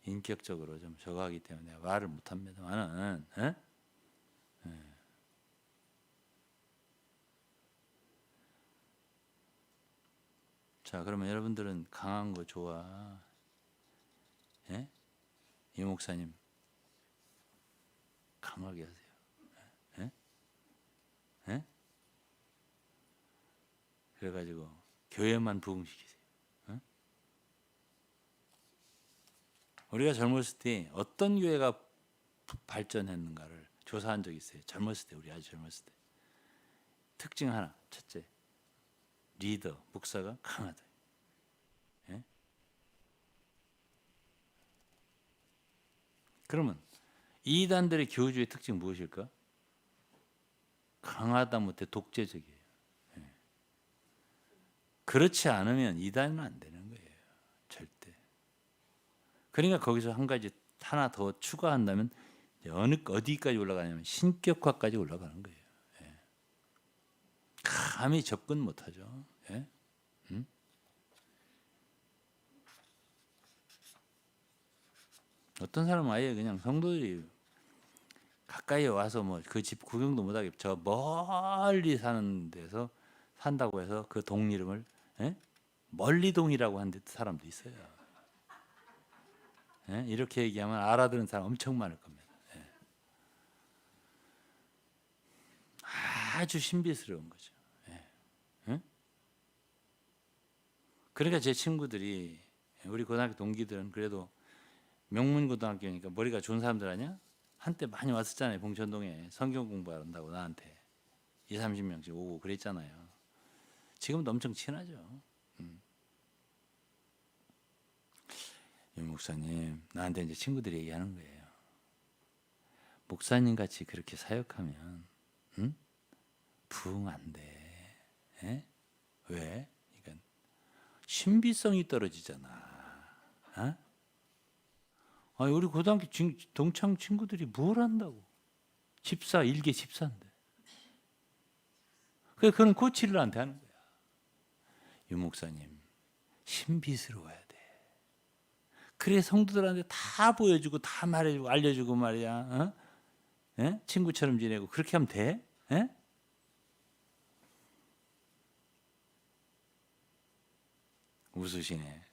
인격적으로 좀 저거하기 때문에 내가 말을 못합니다만은. 자, 그러면 여러분들은 강한 거 좋아? 이 목사님 강하게 하세요. 그래가지고 교회만 부흥시키세요. 우리가 젊었을 때 어떤 교회가 발전했는가를 조사한 적이 있어요. 젊었을 때 우리 아주 젊었을 때 특징 하나 첫째 리더 목사가 강하다. 그러면 이단들의 교주의 특징 무엇일까? 하다 못해 독재적이에요. 그렇지 않으면 이단은 안 되는 거예요. 절대. 그러니까 거기서 한 가지 하나 더 추가한다면 어디까지 올라가냐면 신격화까지 올라가는 거예요. 감히 접근 못하죠. 어떤 사람은 아예 그냥 성도들이 가까이 와서 뭐 그 집 구경도 못하게 저 멀리 사는 데서 산다고 해서 그 동 이름을 멀리동이라고 하는 사람도 있어요. 이렇게 얘기하면 알아듣는 사람 엄청 많을 겁니다. 아주 신비스러운 거죠. 그러니까 제 친구들이 우리 고등학교 동기들은 그래도 명문고등학교니까 머리가 좋은 사람들 아니야? 한때 많이 왔었잖아요. 봉천동에 성경 공부한다고 나한테 20-30명씩 오고 그랬잖아요. 지금도 엄청 친하죠. 유 목사님, 나한테 이제 친구들이 얘기하는 거예요. 목사님 같이 그렇게 사역하면 부흥 안 돼. 왜? 그러니까 신비성이 떨어지잖아. 아니, 우리 고등학교 동창 친구들이 뭘 한다고? 집사, 일개 집사인데. 그런 코치를 나한테 하는 거야. 유 목사님, 신비스러워야 돼. 그래 성도들한테 다 보여주고 다 말해주고 알려주고 말이야. 친구처럼 지내고 그렇게 하면 돼? 웃으시네.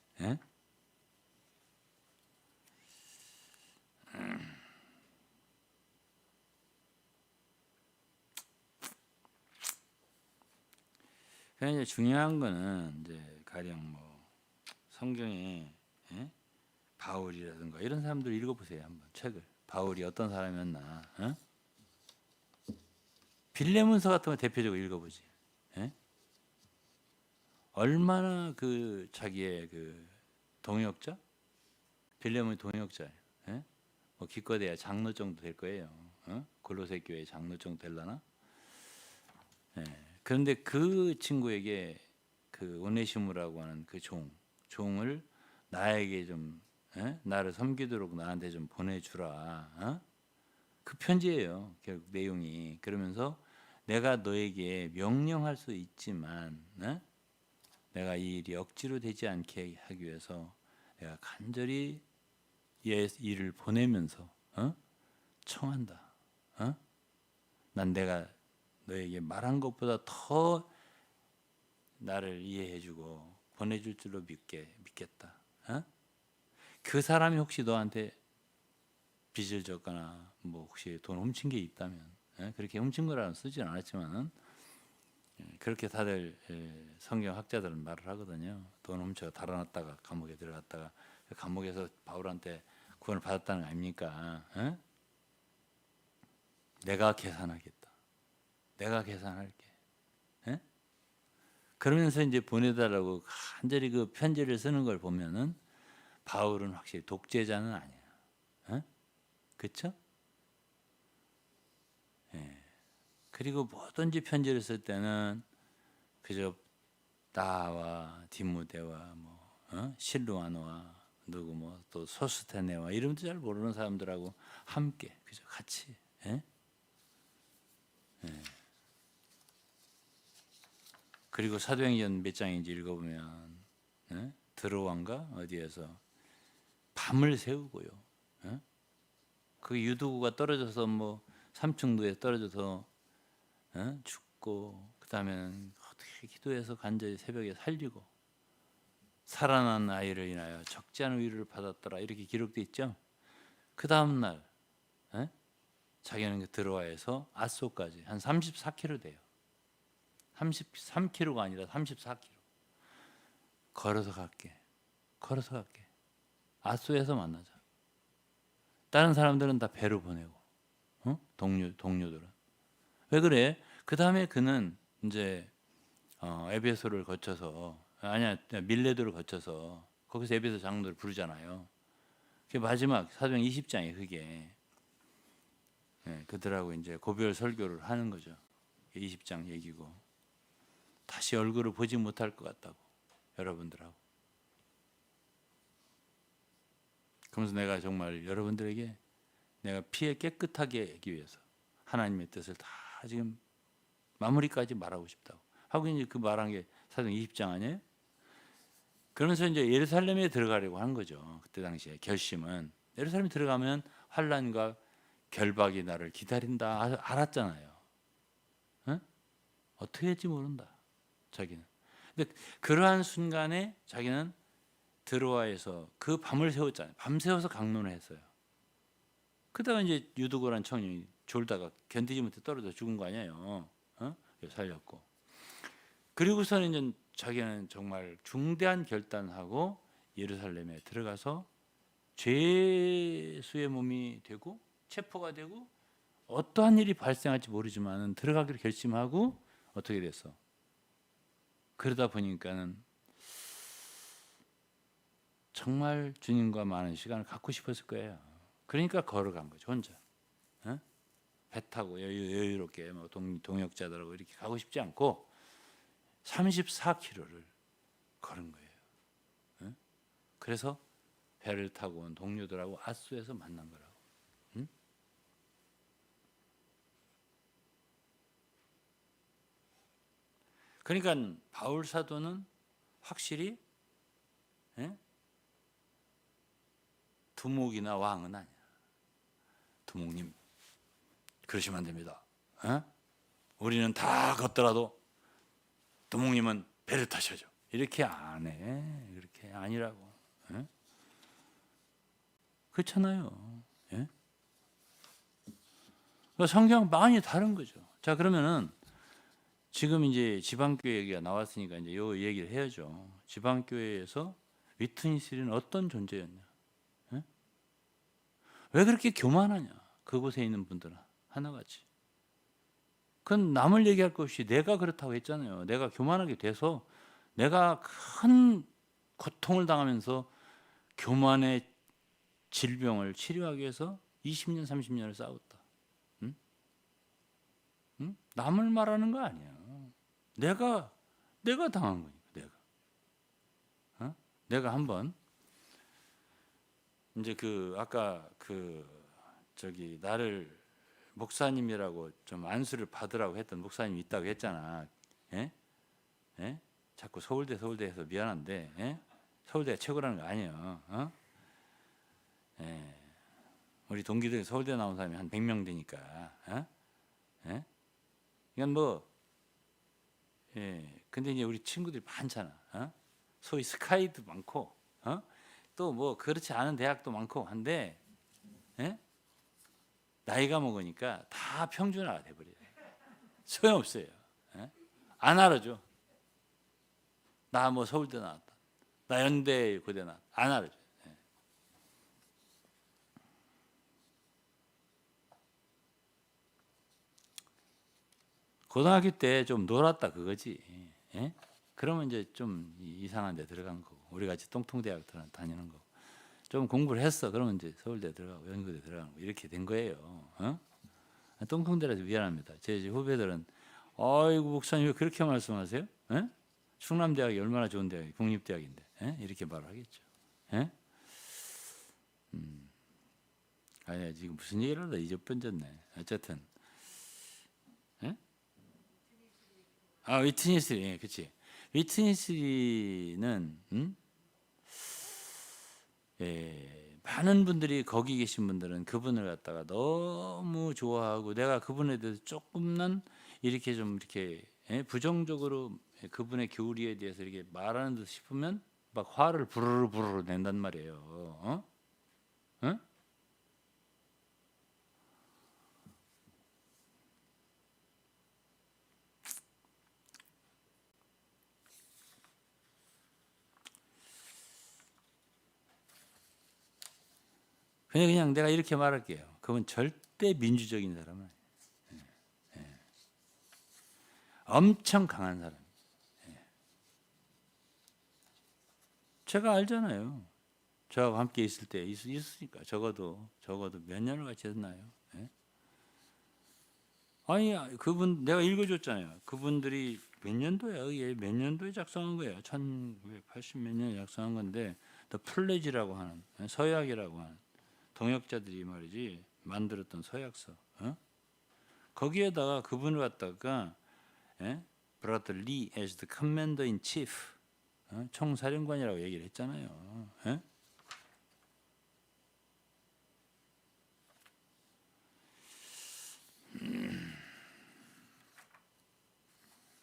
그냥 이제 중요한 거는 이제 가령 뭐 성경에 바울이라든가 이런 사람들 읽어보세요. 한번 책을. 바울이 어떤 사람이었나. 빌레몬서 같은 거 대표적으로 읽어보지. 얼마나 그 자기의 그 동역자, 빌레몬이 동역자예요. 뭐 기껏해야 장로 정도 될 거예요. 골로새 교회 장로 정도 될라나? 그런데 그 친구에게 그 오네시모라고 하는 그 종을 나에게 좀 나를 섬기도록 나한테 좀 보내주라. 그 편지예요. 결국 내용이. 그러면서 내가 너에게 명령할 수 있지만 내가 이 일이 억지로 되지 않게 하기 위해서 내가 간절히 이를 보내면서 청한다. 난 내가 너에게 말한 것보다 더 나를 이해해주고 보내줄 줄로 믿겠다. 그 사람이 혹시 너한테 빚을 졌거나 뭐 혹시 돈 훔친 게 있다면 그렇게 훔친 거라는 쓰진 않았지만은 그렇게 다들 성경 학자들은 말을 하거든요. 돈 훔쳐 달아났다가 감옥에 들어갔다가 감옥에서 바울한테 구원을 받았다는 거 아닙니까? 내가 계산하겠다. 내가 계산할게. 그러면서 이제 보내달라고 간절히 그 편지를 쓰는 걸 보면은 바울은 확실히 독재자는 아니야. 그렇죠? 그리고 뭐든지 편지를 쓸 때는 그저 나와 디모데와 뭐 실루아노와 누구 뭐 또 소스테네와 이름도 잘 모르는 사람들하고 함께 그저 같이. 그리고 사도행전 몇 장인지 읽어보면 드로안가 어디에서 밤을 새우고요. 그 유두구가 떨어져서 뭐 삼층도에 떨어져서 죽고 그다음에는 어떻게 기도해서 간절히 새벽에 살리고 살아난 아이를 인하여 적지 않은 위로를 받았더라 이렇게 기록돼 있죠. 그 다음 날 자기는 드로아에서 아소까지 한 34km 돼요. 33km가 아니라 34km. 걸어서 갈게. 아소에서 만나자. 다른 사람들은 다 배로 보내고, 동료들은. 왜 그래? 그 다음에 그는 이제 에베소를 거쳐서 밀레도를 거쳐서 거기서 에베소 장로를 부르잖아요. 그 마지막 사도행 20장에 그게 그들하고 이제 고별 설교를 하는 거죠. 20장 얘기고 다시 얼굴을 보지 못할 것 같다고 여러분들하고. 그러면서 내가 정말 여러분들에게 내가 피해 깨끗하게 하기 위해서 하나님의 뜻을 다 지금 마무리까지 말하고 싶다고 하고 이제 그 말한 게 사도행 20장 아니에요? 그러면서 이제 예루살렘에 들어가려고 한 거죠. 그때 당시에 결심은 예루살렘에 들어가면 환난과 결박이 나를 기다린다 알았잖아요. 응? 어떻게 할지 모른다 자기는. 근데 그러한 순간에 자기는 드로아에서 그 밤을 새웠잖아요. 밤새워서 강론을 했어요. 그러다가 이제 유두고란 청년이 졸다가 견디지 못해 떨어져 죽은 거 아니에요. 어? 살렸고. 그리고서는 이제 자기는 정말 중대한 결단하고 예루살렘에 들어가서 죄수의 몸이 되고 체포가 되고 어떠한 일이 발생할지 모르지만 들어가기로 결심하고 어떻게 됐어? 그러다 보니까는 정말 주님과 많은 시간을 갖고 싶었을 거예요. 그러니까 걸어간 거죠, 혼자. 어? 배 타고 여유롭게 뭐 동역자들하고 이렇게 가고 싶지 않고 34km를 걸은 거예요. 어? 그래서 배를 타고 온 동료들하고 아수에서 만난 거라고. 응? 그러니까 바울 사도는 확실히 두목이나 왕은 아니야. 두목님 그러시면 안 됩니다. 우리는 다 걷더라도 두목님은 배를 타셔죠. 이렇게 안 해. 그렇게 아니라고. 그렇잖아요. 예? 성경 많이 다른 거죠. 자, 그러면은 지금 이제 지방교회 얘기가 나왔으니까 이제 요 얘기를 해야죠. 지방교회에서 위트니스는 어떤 존재였냐? 예? 왜 그렇게 교만하냐? 그곳에 있는 분들은 하나같이. 그건 남을 얘기할 것 없이 내가 그렇다고 했잖아요. 내가 교만하게 돼서 내가 큰 고통을 당하면서 교만의 질병을 치료하기 위해서 20년, 30년을 싸웠다. 응? 응? 남을 말하는 거 아니야. 내가 당한 거니까 내가. 내가 한번 이제 그 아까 저기 나를 목사님이라고 좀 안수를 받으라고 했던 목사님이 있다고 했잖아. 예? 예? 자꾸 서울대에서 미안한데 예? 서울대가 최고라는 거 아니에요. 어? 예. 우리 동기들 서울대 나온 사람이 한 100명 되니까. 어? 예? 이건 뭐 예. 근데 이제 우리 친구들이 많잖아. 어? 소위 스카이도 많고 어? 또 뭐 그렇지 않은 대학도 많고 한데 예? 나이가 먹으니까 다 평준화가 돼버려요. 소용없어요. 예? 안 알아줘. 나 뭐 서울대 나왔다. 나 연대 고대 나왔다. 안 알아줘. 예. 고등학교 때 좀 놀았다 그거지. 예? 그러면 이제 좀 이상한 데 들어간 거고 우리 같이 똥통대학 다니는 거고 좀 공부를 했어. 그러면 이제 서울대 들어가고 연구대 들어가고 이렇게 된 거예요. 어? 똥통대라서 미안합니다. 제 후배들은 아이고 목사님 왜 그렇게 말씀하세요? 예? 충남대학이 얼마나 좋은 대학이 국립대학인데 예? 이렇게 말을 하겠죠. 예? 아니야 지금 무슨 얘기를 하다 잊어버렸네. 어쨌든 예? 위트니스 예, 그렇지. 위트니스는 예, 많은 분들이 거기 계신 분들은 그분을 갖다가 너무 좋아하고 내가 그분에 대해서 조금만 이렇게 좀 이렇게 예, 부정적으로 그분의 교리에 대해서 이렇게 말하는 듯 싶으면 막 화를 부르르 낸단 말이에요. 어? 어? 그냥 내가 이렇게 말할게요. 그분 절대 민주적인 사람은 아니에요. 엄청 강한 사람. 제가 알잖아요. 저하고 함께 있을 때 있으니까 적어도 몇 년을 같이 했나요? 예? 아니 그분 내가 읽어줬잖아요. 그분들이 몇 년도야? 이게 몇 년도에 작성한 거예요? 1980 몇 년에 작성한 건데 더 플레지라고 하는 서약이라고 하는 동역자들이 말이지 만들었던 서약서. 거기에다가 그분을 갖다가 브라더 리 as the commander in chief 총사령관이라고 얘기를 했잖아요.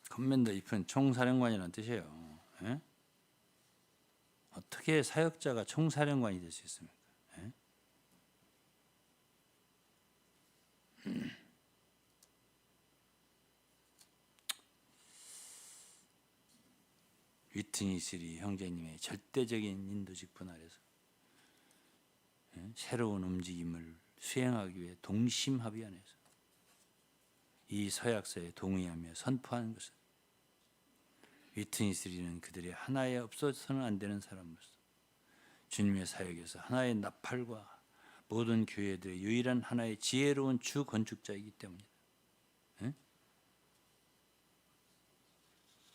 커맨더 인은 총사령관이라는 뜻이에요. 어떻게 사역자가 총사령관이 될 수 있습니까? 위트니 스리 형제님의 절대적인 인도직분 아래서 새로운 움직임을 수행하기 위해 동심합의 안에서 이 서약서에 동의하며 선포한 것은 위트니 스리는 그들의 하나에 없어서는 안 되는 사람으로서 주님의 사역에서 하나의 나팔과 모든 교회들의 유일한 하나의 지혜로운 주 건축자이기 때문이다.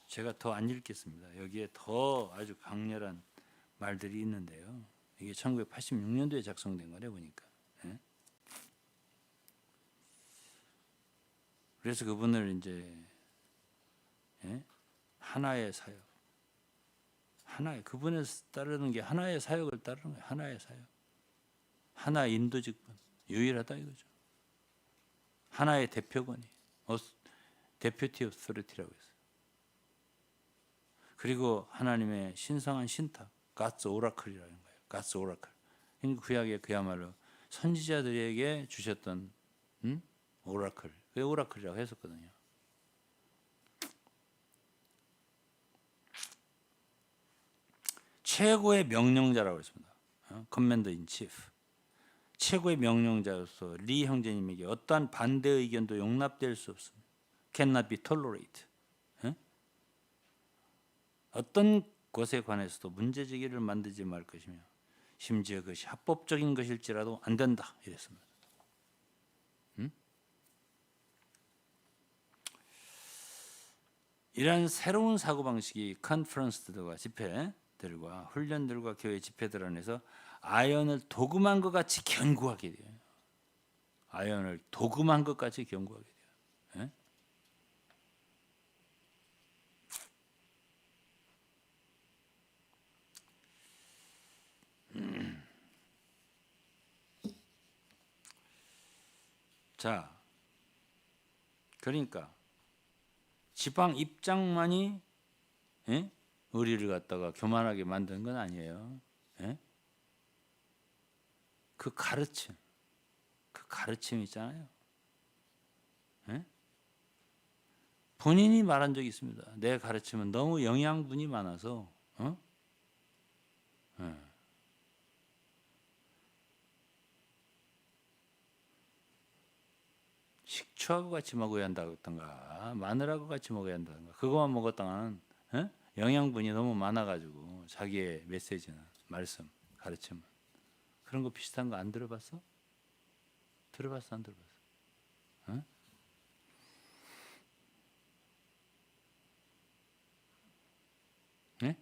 제가 더 안 읽겠습니다. 여기에 더 아주 강렬한 말들이 있는데요. 이게 1986년도에 작성된 거래 보니까. 그래서 그분을 이제 하나의 사역, 하나의 그분을 따르는 게 하나의 사역을 따르는 거예요. 하나의 사역, 하나의 인도직분, 유일하다 이거죠. 하나의 대표권이 데퓨티 오토리티라고 했어요. 그리고 하나님의 신성한 신탁, God's oracle이라는 거예요. God's oracle. 구약에 그야말로 선지자들에게 주셨던 오라클. 왜 오라클이라고 했었거든요. 최고의 명령자라고 했습니다. 커맨더 인 치프. 최고의 명령자로서 리 형제님에게 어떠한 반대 의견도 용납될 수 없습니다. Cannot be tolerated. 어떤 것에 관해서도 문제제기를 만들지 말 것이며 심지어 그것이 합법적인 것일지라도 안 된다 이랬습니다. 이러한 새로운 사고방식이 컨퍼런스들과 집회들과 훈련들과 교회 집회들 안에서 아연을 도금한 것 같이 견고하게 돼요. 아연을 도금한 것 같이 견고하게 돼요. 자, 그러니까 지방 입장만이 우리를 갖다가 교만하게 만드는 건 아니에요. 그 가르침 있잖아요. 본인이 말한 적이 있습니다. 내 가르침은 너무 영양분이 많아서 식초하고 같이 먹어야 한다던가 마늘하고 같이 먹어야 한다던가 그것만 먹었다가는 영양분이 너무 많아가지고 자기의 메시지는 말씀 가르침은 그런 거 비슷한 거 안 들어봤어? 들어봤어 안 들어봤어? 네?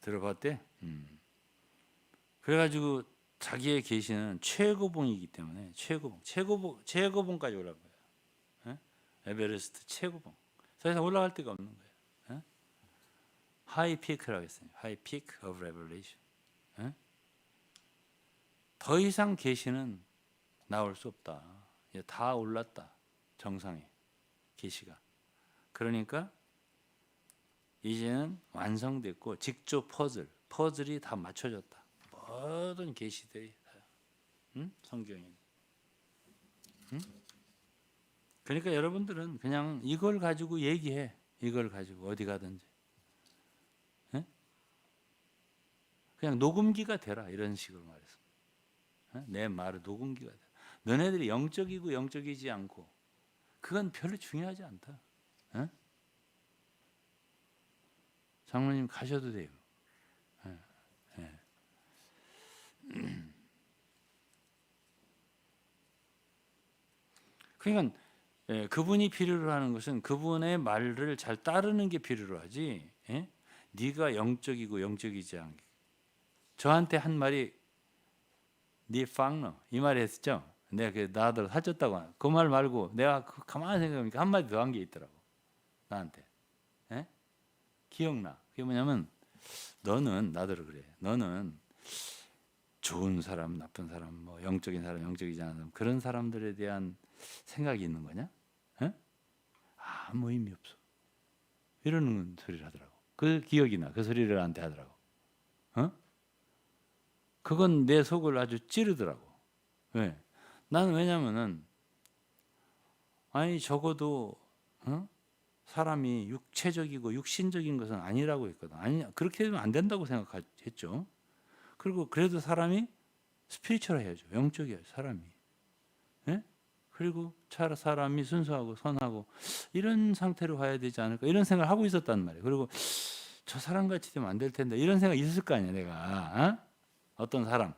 들어봤대? 그래가지고 자기의 계시는 최고봉이기 때문에 최고봉까지 올라간 거예요. 에베레스트 최고봉. 더 이상 올라갈 데가 없는 거예요. 하이 피크라고 했어요. 하이 피크 오브 레벨레이션. 더 이상 계시는 나올 수 없다. 다 올랐다. 정상에 계시가. 그러니까 이제는 완성됐고 직접 퍼즐이 다 맞춰졌다. 모든 계시들이 다 성경에. 그러니까 여러분들은 그냥 이걸 가지고 얘기해. 이걸 가지고 어디 가든지. 그냥 녹음기가 되라 이런 식으로 말했습니다. 내 말을 녹음기가 되라. 너네들이 영적이고 영적이지 않고 그건 별로 중요하지 않다. 장로님 가셔도 돼요. 그러니까 예, 그분이 필요로 하는 것은 그분의 말을 잘 따르는 게 필요로 하지. 예? 네가 영적이고 영적이지 않게. 저한테 한 말이 네 빵너 이 말이 했죠. 내가 그 나도 사줬다고 그 말 말고 내가 가만히 생각해보니까 한 마디 더 한 게 있더라고 나한테. 예? 기억나. 그게 뭐냐면 너는 나더러 그래. 너는 좋은 사람, 나쁜 사람, 뭐 영적인 사람, 영적이지 않은 사람 그런 사람들에 대한 생각이 있는 거냐? 예? 아무 의미 없어. 이러는 소리를 하더라고. 그 기억이 나. 그 소리를 나한테 하더라고. 어? 그건 내 속을 아주 찌르더라고. 왜? 나는 왜냐면은 아니 적어도 어? 사람이 육체적이고 육신적인 것은 아니라고 했거든. 아니 그렇게 되면 안 된다고 생각했죠. 그리고 그래도 사람이 스피리추얼해야죠. 영적이야죠. 사람이. 예? 그리고 사람이 순수하고 선하고 이런 상태로 가야 되지 않을까 이런 생각을 하고 있었단 말이에요. 그리고 저 사람 같이 되면 안 될 텐데 이런 생각이 있을 거 아니야 내가. 어? 어떤 사람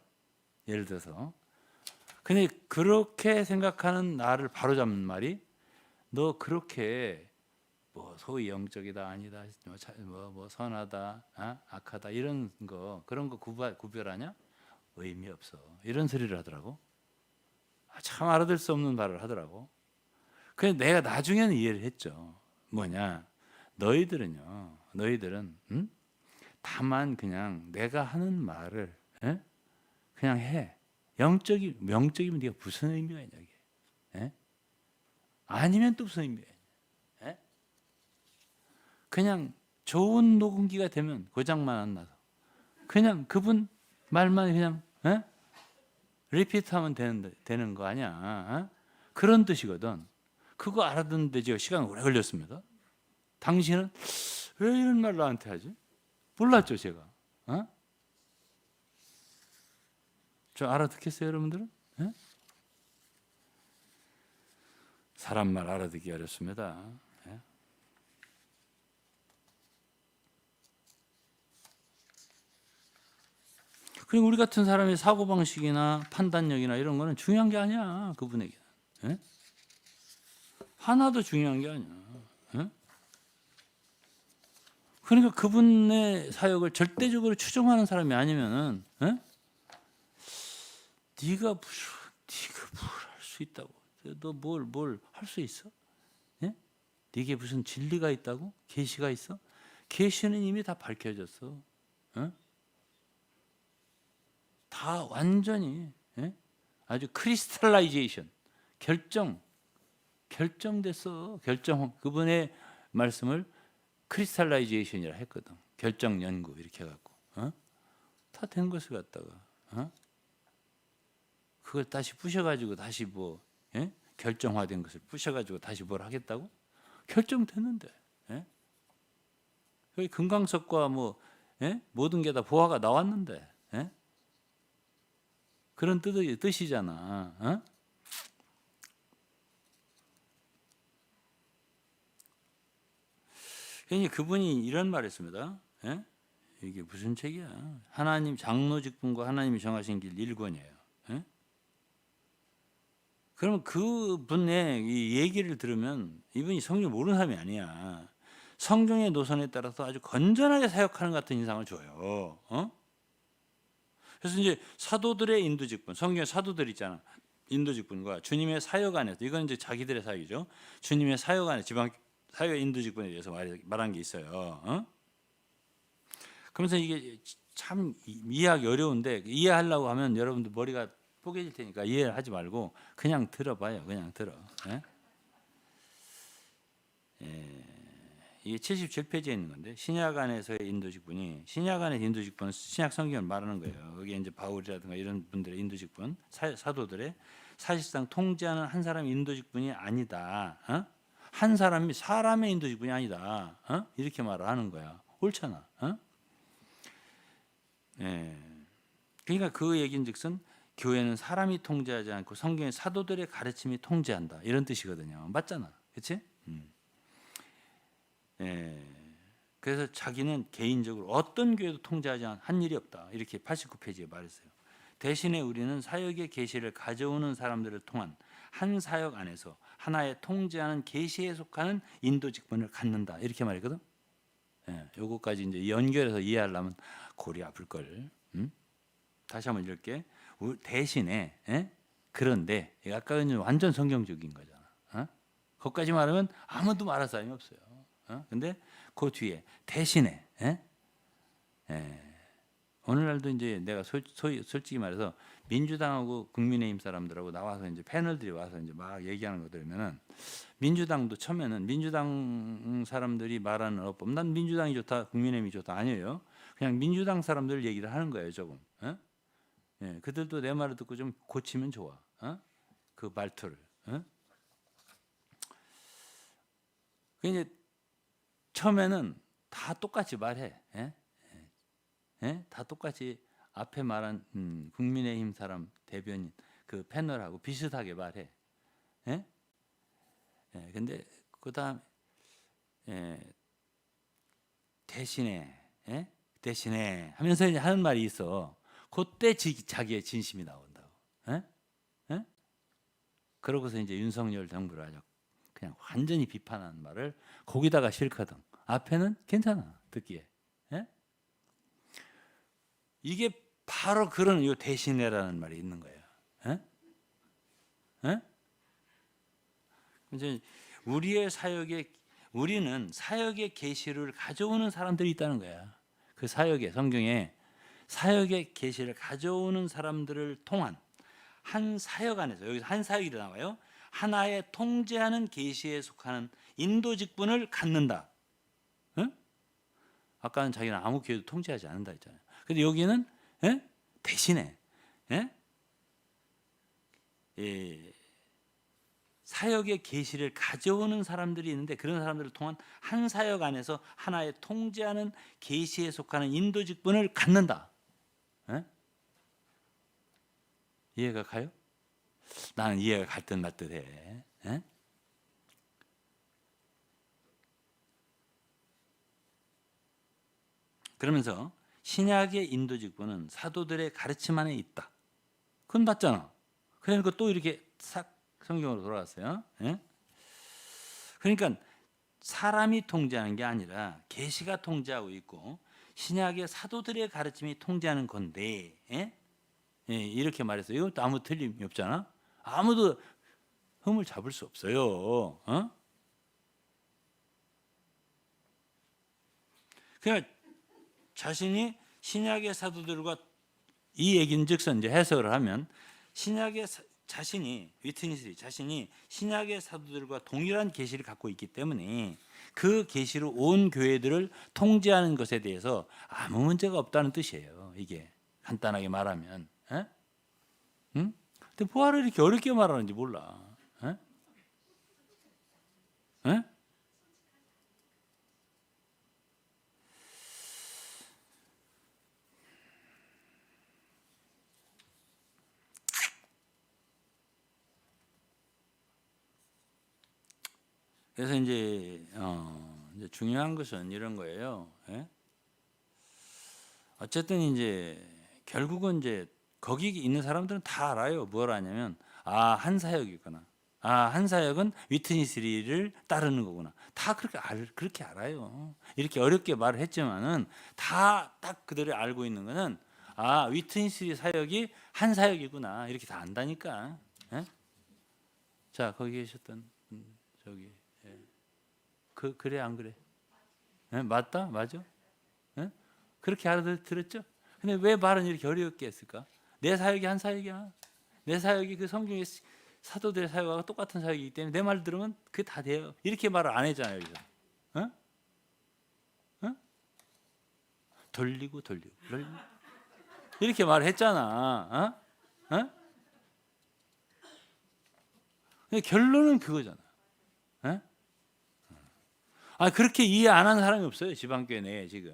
예를 들어서 근데 그렇게 생각하는 나를 바로잡는 말이 너 그렇게 뭐 소위 영적이다 아니다 뭐 선하다 악하다 이런 거 그런 거 구별하냐 의미 없어 이런 소리를 하더라고. 참 알아들 수 없는 말을 하더라고. 그래서 내가 나중에는 이해를 했죠. 뭐냐 너희들은 다만 그냥 내가 하는 말을 그냥 해. 명적이면 네가 무슨 의미가 있냐 이게. 예? 아니면 또 무슨 의미가 있냐. 예? 그냥 좋은 녹음기가 되면 고장만 안 나서 그냥 그분 말만 그냥 리피트하면 되는 거 아니야. 그런 뜻이거든. 그거 알아듣는데 제가 시간 오래 걸렸습니다. 당신은 왜 이런 말 나한테 하지? 몰랐죠 제가. 저 알아듣겠어요 여러분들은? 예? 사람 말 알아듣기 어렵습니다. 예? 그리고 우리 같은 사람의 사고방식이나 판단력이나 이런 거는 중요한 게 아니야 그분에게는. 예? 하나도 중요한 게 아니야. 예? 그러니까 그분의 사역을 절대적으로 추종하는 사람이 아니면은 네가 뭘 할 수 있다고? 너 뭘 할 수 있어? 예? 네게 무슨 진리가 있다고? 계시가 있어? 계시는 이미 다 밝혀졌어. 다 완전히 아주 크리스탈라이제이션 결정됐어. 그분의 말씀을 크리스탈라이제이션이라 했거든. 결정 연구 이렇게 해갖고 다 된 것을 갖다가 그걸 다시 부셔가지고 다시 뭐 결정화된 것을 부셔가지고 다시 뭘 하겠다고? 결정됐는데 여기 금강석과 뭐 모든 게 다 보화가 나왔는데 그런 뜻이잖아. 그러니 그분이 이런 말했습니다. 이게 무슨 책이야? 하나님 장로직분과 하나님이 정하신 길 1권이에요. 그러면 그분의 이 얘기를 들으면 이분이 성경을 모르는 사람이 아니야. 성경의 노선에 따라서 아주 건전하게 사역하는 것 같은 인상을 줘요. 그래서 이제 사도들의 인도직분, 성경에 사도들 있잖아. 인도직분과 주님의 사역 안에서 이건 이제 자기들의 사역이죠. 주님의 사역 안에 지방 사역 인도직분에 대해서 말한 게 있어요. 그러면서 이게 참 이해하기 어려운데 이해하려고 하면 여러분들 머리가 뽀개질 테니까 이해를 하지 말고 그냥 들어봐요. 그냥 들어. 이게 77페이지에 있는 건데 신약 안에서의 인도직분이 신약 안의 인도직분은 신약 성경을 말하는 거예요. 여기 이제 바울이라든가 이런 분들의 인도직분, 사도들의 사실상 통제하는 한 사람의 인도직분이 아니다. 한 사람의 인도직분이 아니다. 이렇게 말을 하는 거야. 옳잖아. 그러니까 그 얘기인즉슨 교회는 사람이 통제하지 않고 성경의 사도들의 가르침이 통제한다. 이런 뜻이거든요. 맞잖아. 그렇지? 그래서 자기는 개인적으로 어떤 교회도 통제하지 한 일이 없다. 이렇게 89페이지에 말했어요. 대신에 우리는 사역의 계시를 가져오는 사람들을 통한 한 사역 안에서 하나의 통제하는 계시에 속하는 인도 직분을 갖는다. 이렇게 말했거든. 예, 요거까지 이제 연결해서 이해하려면 골이 아플 걸. 다시 한번 읽을게. 대신에 그런데 아까는 완전 성경적인 거잖아. 거기까지 말하면 아무도 말할 사람이 없어요. 근데 그 뒤에 대신에 오늘날도 이제 내가 솔직히 말해서 민주당하고 국민의힘 사람들하고 나와서 이제 패널들이 와서 이제 막 얘기하는 거 들으면은 민주당도 처음에는 민주당 사람들이 말하는 어법, 난 민주당이 좋다, 국민의힘이 좋다 아니에요. 그냥 민주당 사람들 얘기를 하는 거예요, 조금. 예, 그들도 내 말을 듣고 좀 고치면 좋아. 그 말투를. 그 이제 처음에는 다 똑같이 말해. 다 똑같이 앞에 말한 국민의힘 사람 대변인 그 패널하고 비슷하게 말해. 근데 그다음 대신에 하면서 이제 하는 말이 있어. 그때 자기의 진심이 나온다고. 그러고서 이제 윤석열 정부를 아주 그냥 완전히 비판하는 말을 거기다가 싫거든. 앞에는 괜찮아 듣기에. 이게 바로 그런 요 대신에라는 말이 있는 거예요. 이제 우리는 사역의 계시를 가져오는 사람들이 있다는 거야. 그 사역의 성경에 사역의 계시를 가져오는 사람들을 통한 한 사역 안에서 여기서 한 사역이 나와요. 하나의 통제하는 계시에 속하는 인도 직분을 갖는다. 아까는 자기는 아무 교회도 통제하지 않는다 했잖아요. 근데 여기는 대신에 사역의 계시를 가져오는 사람들이 있는데 그런 사람들을 통한 한 사역 안에서 하나의 통제하는 계시에 속하는 인도 직분을 갖는다. 이해가 가요? 나는 이해가 갈 듯 말 듯해. 그러면서 신약의 인도 직분은 사도들의 가르침 안에 있다. 그건 맞잖아. 그러니까 또 이렇게 싹 성경으로 돌아갔어요. 그러니까 사람이 통제하는 게 아니라 계시가 통제하고 있고 신약의 사도들의 가르침이 통제하는 건데 이렇게 말해서 이것도 아무 틀림이 없잖아. 아무도 흠을 잡을 수 없어요. 그러니까 자신이 신약의 사도들과 이 얘긴즉슨 이제 해석을 하면 신약의 자신이 신약의 사도들과 동일한 계시를 갖고 있기 때문에 그 계시로 온 교회들을 통제하는 것에 대해서 아무 문제가 없다는 뜻이에요. 이게 간단하게 말하면. 응? 근데 뭐하러 이렇게 어렵게 말하는지 몰라. 에? 그래서 이제 중요한 것은 이런 거예요. 어쨌든 이제 결국은 이제 거기 있는 사람들은 다 알아요. 뭘 아냐면 한 사역이구나. 한 사역은 위트니스리를 따르는 거구나. 다 그렇게 알아요. 이렇게 어렵게 말을 했지만은 다 딱 그들이 알고 있는 거는 위트니스리 사역이 한 사역이구나. 이렇게 다 안다니까. 자, 거기 계셨던 저기 그래 안 그래? 맞다? 맞아? 그렇게 알아들었죠? 근데 왜 말은 이렇게 어렵게 했을까? 내 사역이 한 사역이야. 내 사역이 그 성경의 사도들의 사역과 똑같은 사역이기 때문에 내 말 들으면 그게 다 돼요. 이렇게 말을 안 했잖아요. 여기서. 돌리고 이렇게 말을 했잖아. 근데 결론은 그거잖아. 그렇게 이해 안 하는 사람이 없어요. 지방교회 내에 지금.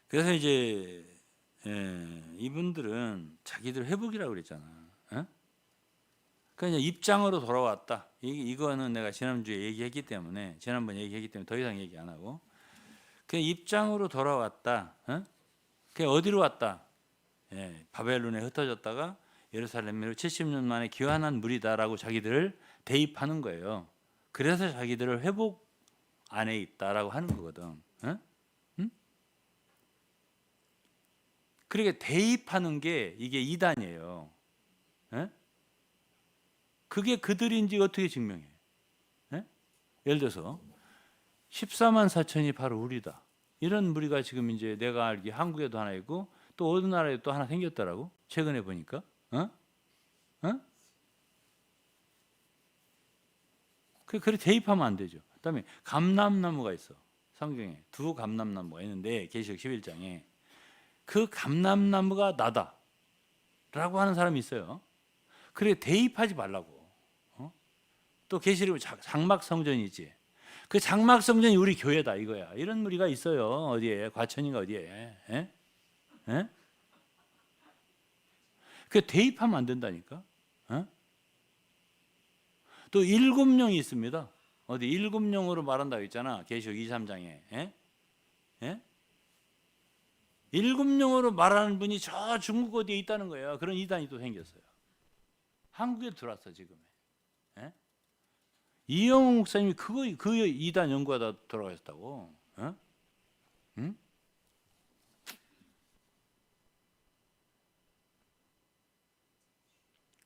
그래서 이제 이분들은 자기들 회복이라고 그랬잖아. 그러니까 입장으로 돌아왔다. 이거는 내가 지난번 얘기했기 때문에 더 이상 얘기 안 하고 그 입장으로 돌아왔다. 그 어디로 왔다? 예, 바벨론에 흩어졌다가 예루살렘으로 70년 만에 귀환한 무리다라고 자기들을 대입하는 거예요. 그래서 자기들을 회복 안에 있다라고 하는 거거든. 응? 그러니까 대입하는 게 이게 이단이에요. 예? 그게 그들인지 어떻게 증명해? 예? 예를 들어서 14만 4천이 바로 우리다. 이런 무리가 지금 이제 내가 알기에 한국에도 하나 있고 또 어느 나라에 또 하나 생겼더라고. 최근에 보니까. 그래 대입하면 안 되죠. 그다음에 감람나무가 있어. 성경에 두 감람나무가 있는데 계시록 11장에 그 감람나무가 나다라고 하는 사람이 있어요. 그래 대입하지 말라고. 또 계시록 장막성전이지. 그 장막성전이 우리 교회다 이거야. 이런 무리가 있어요. 어디에? 과천인가 어디에? 예? 그 대입하면 안 된다니까. 또 일곱 영이 있습니다. 어디 일곱 영으로 말한다고 했잖아. 계시록 2, 3장에. 일곱 영으로 말하는 분이 저 중국 어디에 있다는 거예요. 그런 이단이 또 생겼어요. 한국에 들어왔어 지금. 이영호 목사님이 그 이단 연구하다 돌아가셨다고. 응?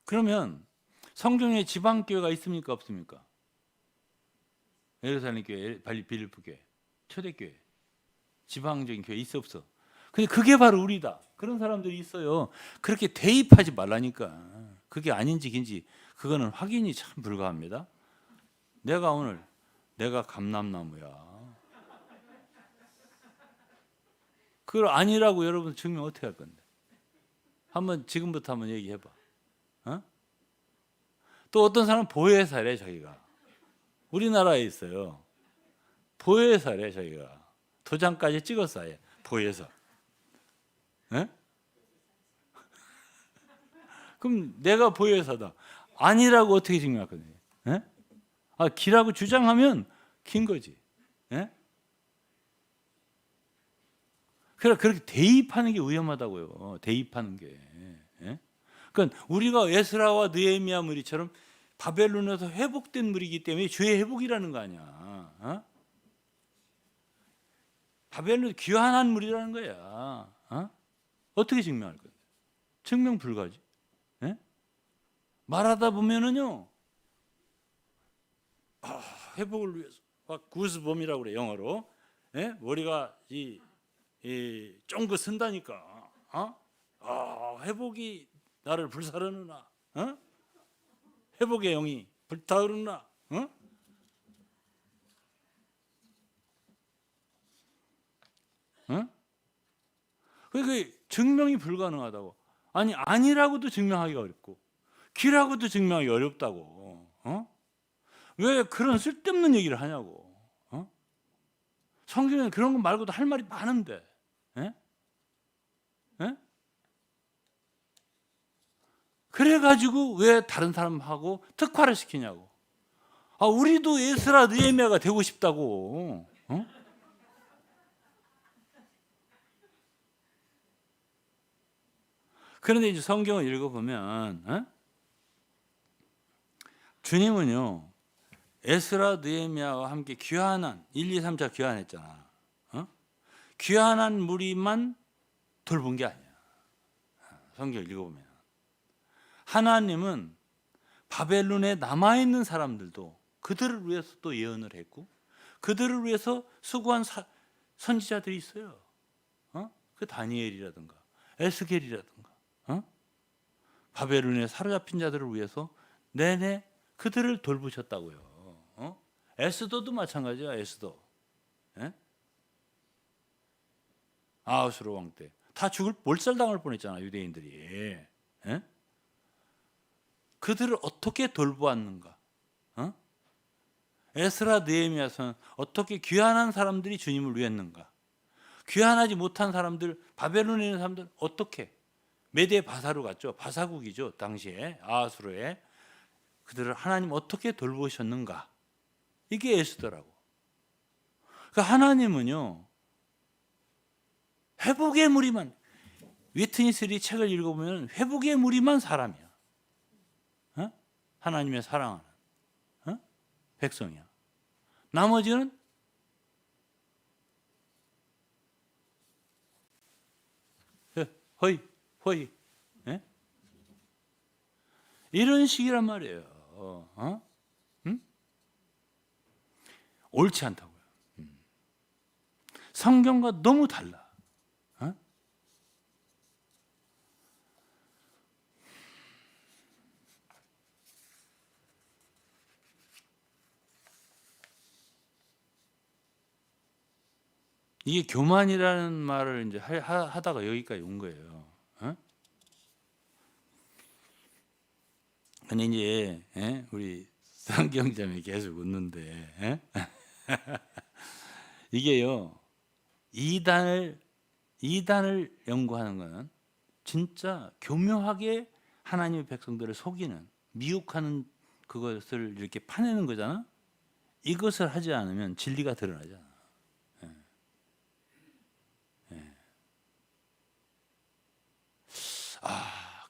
그러면 성경에 지방교회가 있습니까 없습니까? 예루살렘 교회, 빌립보 교회, 초대교회, 지방적인 교회 있어 없어? 근데 그게 바로 우리다. 그런 사람들이 있어요. 그렇게 대입하지 말라니까. 그게 아닌지 긴지 그거는 확인이 참 불가합니다. 내가 감람나무야. 그걸 아니라고 여러분 증명 어떻게 할 건데? 지금부터 한번 얘기해봐. 또 어떤 사람은 보혜사래 자기가. 우리나라에 있어요. 보혜사래 자기가. 도장까지 찍었어 아예. 보혜사. 그럼 내가 보혜사다. 아니라고 어떻게 증명할 건데? 기라고 주장하면 긴 거지. 그렇게 대입하는 게 위험하다고요. 대입하는 게. 그러니까 우리가 에스라와 느헤미야 무리처럼 바벨론에서 회복된 무리이기 때문에 주의 회복이라는 거 아니야. 바벨론 귀환한 무리라는 거야. 어떻게 증명할 거야? 증명 불가지. 말하다 보면은요. 회복을 위해서 구스봄이라고 그래 영어로. 머리가 이 쫑긋 쓴다니까. 회복이 나를 불사르느나. 회복의 영이 불타오르나. 그게 증명이 불가능하다고. 아니라고도 증명하기가 어렵고 귀라고도 증명하기 어렵다고. 왜 그런 쓸데없는 얘기를 하냐고. 성경에는 그런 거 말고도 할 말이 많은데. 그래가지고 왜 다른 사람하고 특화를 시키냐고. 우리도 에스라 느헤미야가 되고 싶다고. 그런데 이제 성경을 읽어보면 주님은요 에스라 느헤미야와 함께 귀환한 1, 2, 3차 귀환했잖아. 귀환한 무리만 돌본 게 아니야. 성경을 읽어보면 하나님은 바벨론에 남아있는 사람들도 그들을 위해서 또 예언을 했고 그들을 위해서 수고한 선지자들이 있어요. 그 다니엘이라든가 에스겔이라든가 바벨론에 사로잡힌 자들을 위해서 내내 그들을 돌보셨다고요. 에스더도 마찬가지야. 에스더. 아하수로 왕 때 다 몰살당할 뻔했잖아 유대인들이. 그들을 어떻게 돌보았는가? 에스라 느헤미야서는 어떻게 귀환한 사람들이 주님을 위했는가? 귀환하지 못한 사람들, 바벨론에 있는 사람들 어떻게? 메데 바사로 갔죠. 바사국이죠. 당시에 아하수로에 그들을 하나님 어떻게 돌보셨는가? 이게 예수더라고. 그러니까 하나님은요, 회복의 무리만, 위트니스리 책을 읽어보면 회복의 무리만 사람이야. 어? 하나님의 사랑하는 백성이야. 나머지는 허이, 허이. 예? 이런 식이란 말이에요. 응? 옳지 않다고요. 성경과 너무 달라. 이게 교만이라는 말을 이제 하다가 여기까지 온 거예요. 근데 이제 우리 성경자매 계속 웃는데 이게요, 이단을 연구하는 거는 진짜 교묘하게 하나님의 백성들을 속이는, 미혹하는 그것을 이렇게 파내는 거잖아. 이것을 하지 않으면 진리가 드러나잖아.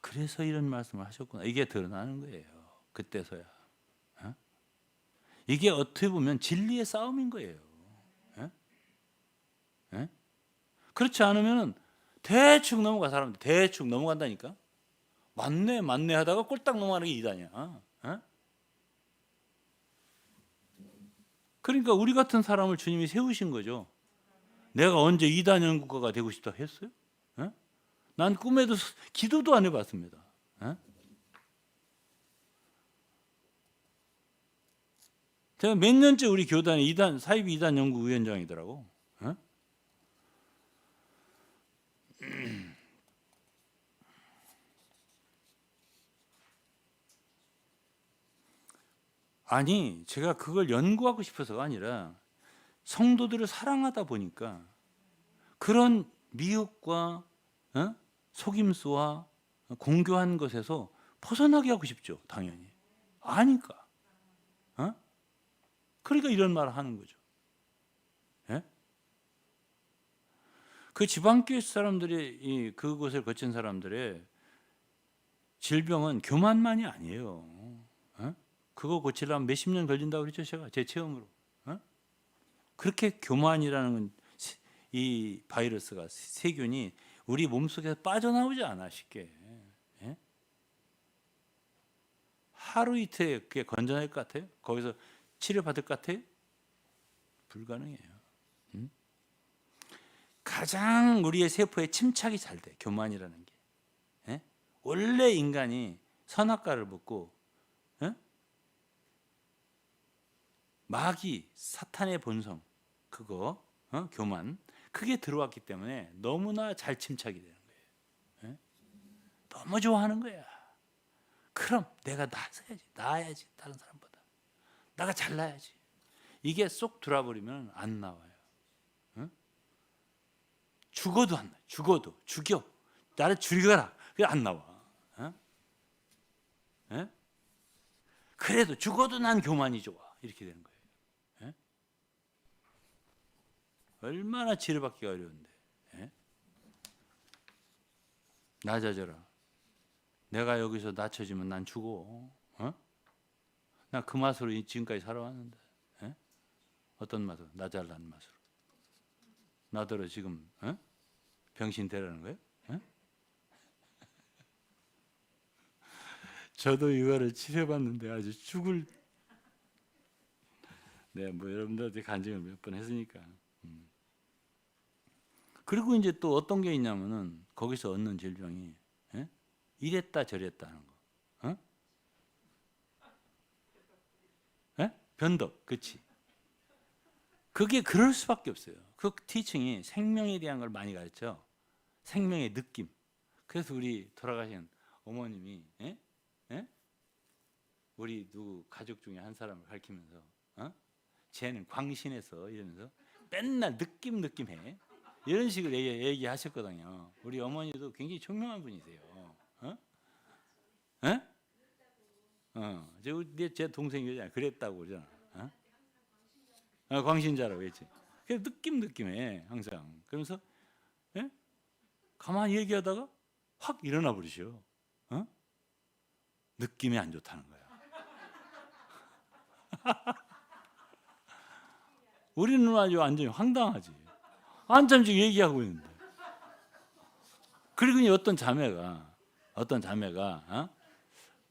그래서 이런 말씀을 하셨구나. 이게 드러나는 거예요. 그때서야. 이게 어떻게 보면 진리의 싸움인 거예요. 그렇지 않으면 대충 넘어가, 사람들 대충 넘어간다니까. 맞네 하다가 꼴딱 넘어가는 게 이단이야. 그러니까 우리 같은 사람을 주님이 세우신 거죠. 내가 언제 이단 연구가가 되고 싶다 했어요? 난 꿈에도 기도도 안 해봤습니다. 제가 몇 년째 우리 교단의 사이비 이단 연구위원장이더라고. 아니, 제가 그걸 연구하고 싶어서가 아니라 성도들을 사랑하다 보니까 그런 미혹과 속임수와 공교한 것에서 벗어나게 하고 싶죠. 당연히. 아니까. 그러니까 이런 말을 하는 거죠. 그 지방교회 사람들이, 그곳을 거친 사람들의 질병은 교만만이 아니에요. 그거 고치려면 몇십 년 걸린다고 그랬죠. 제가 제 체험으로. 그렇게 교만이라는 이 바이러스가, 세균이 우리 몸속에서 빠져나오지 않아 쉽게. 하루 이틀에 그게 건져낼 것 같아요? 거기서 치료받을 것 같아요? 불가능해요. 가장 우리의 세포에 침착이 잘 돼, 교만이라는 게. 원래 인간이 선악과를 먹고 마귀, 사탄의 본성, 그거 교만, 그게 들어왔기 때문에 너무나 잘 침착이 되는 거예요. 너무 좋아하는 거야. 그럼 내가 나아야지 다른 사람보다. 내가 잘나야지. 이게 쏙 들어버리면 안 나와요. 죽어도 안 나와요. 죽여. 나를 죽여라. 그게 안 나와. 그래도 죽어도 난 교만이 좋아. 이렇게 되는 거예요. 얼마나 치료받기가 어려운데. 낮아져라. 내가 여기서 낮춰지면 난 죽어. 나 그 맛으로 지금까지 살아왔는데. 어떤 맛으로? 나 잘난 맛으로. 나더러 지금 병신 되라는 거예요? 저도 이거를 치료받는데 아주 죽을. 네, 뭐 여러분들한테 간증을 몇 번 했으니까. 그리고 이제 또 어떤 게 있냐면은 거기서 얻는 질병이 이랬다 저랬다 하는 거. 변덕, 그렇지. 그게 그럴 수밖에 없어요. 그 티칭이 생명에 대한 걸 많이 가르쳐. 생명의 느낌. 그래서 우리 돌아가신 어머님이 우리 누구 가족 중에 한 사람을 가르치면서 쟤는 광신해서 이러면서 맨날 느낌해. 이런 식으로 얘기하셨거든요. 우리 어머니도 굉장히 총명한 분이세요. 제 동생이잖아. 그랬다고 그러잖아. 광신자라고 했지. 그래서 느낌에 항상. 그러면서 예? 가만히 얘기하다가 확 일어나 버리셔. 느낌이 안 좋다는 거야. 우리는 아주 완전히 황당하지. 한참 지금 얘기하고 있는데. 그리고 어떤 자매가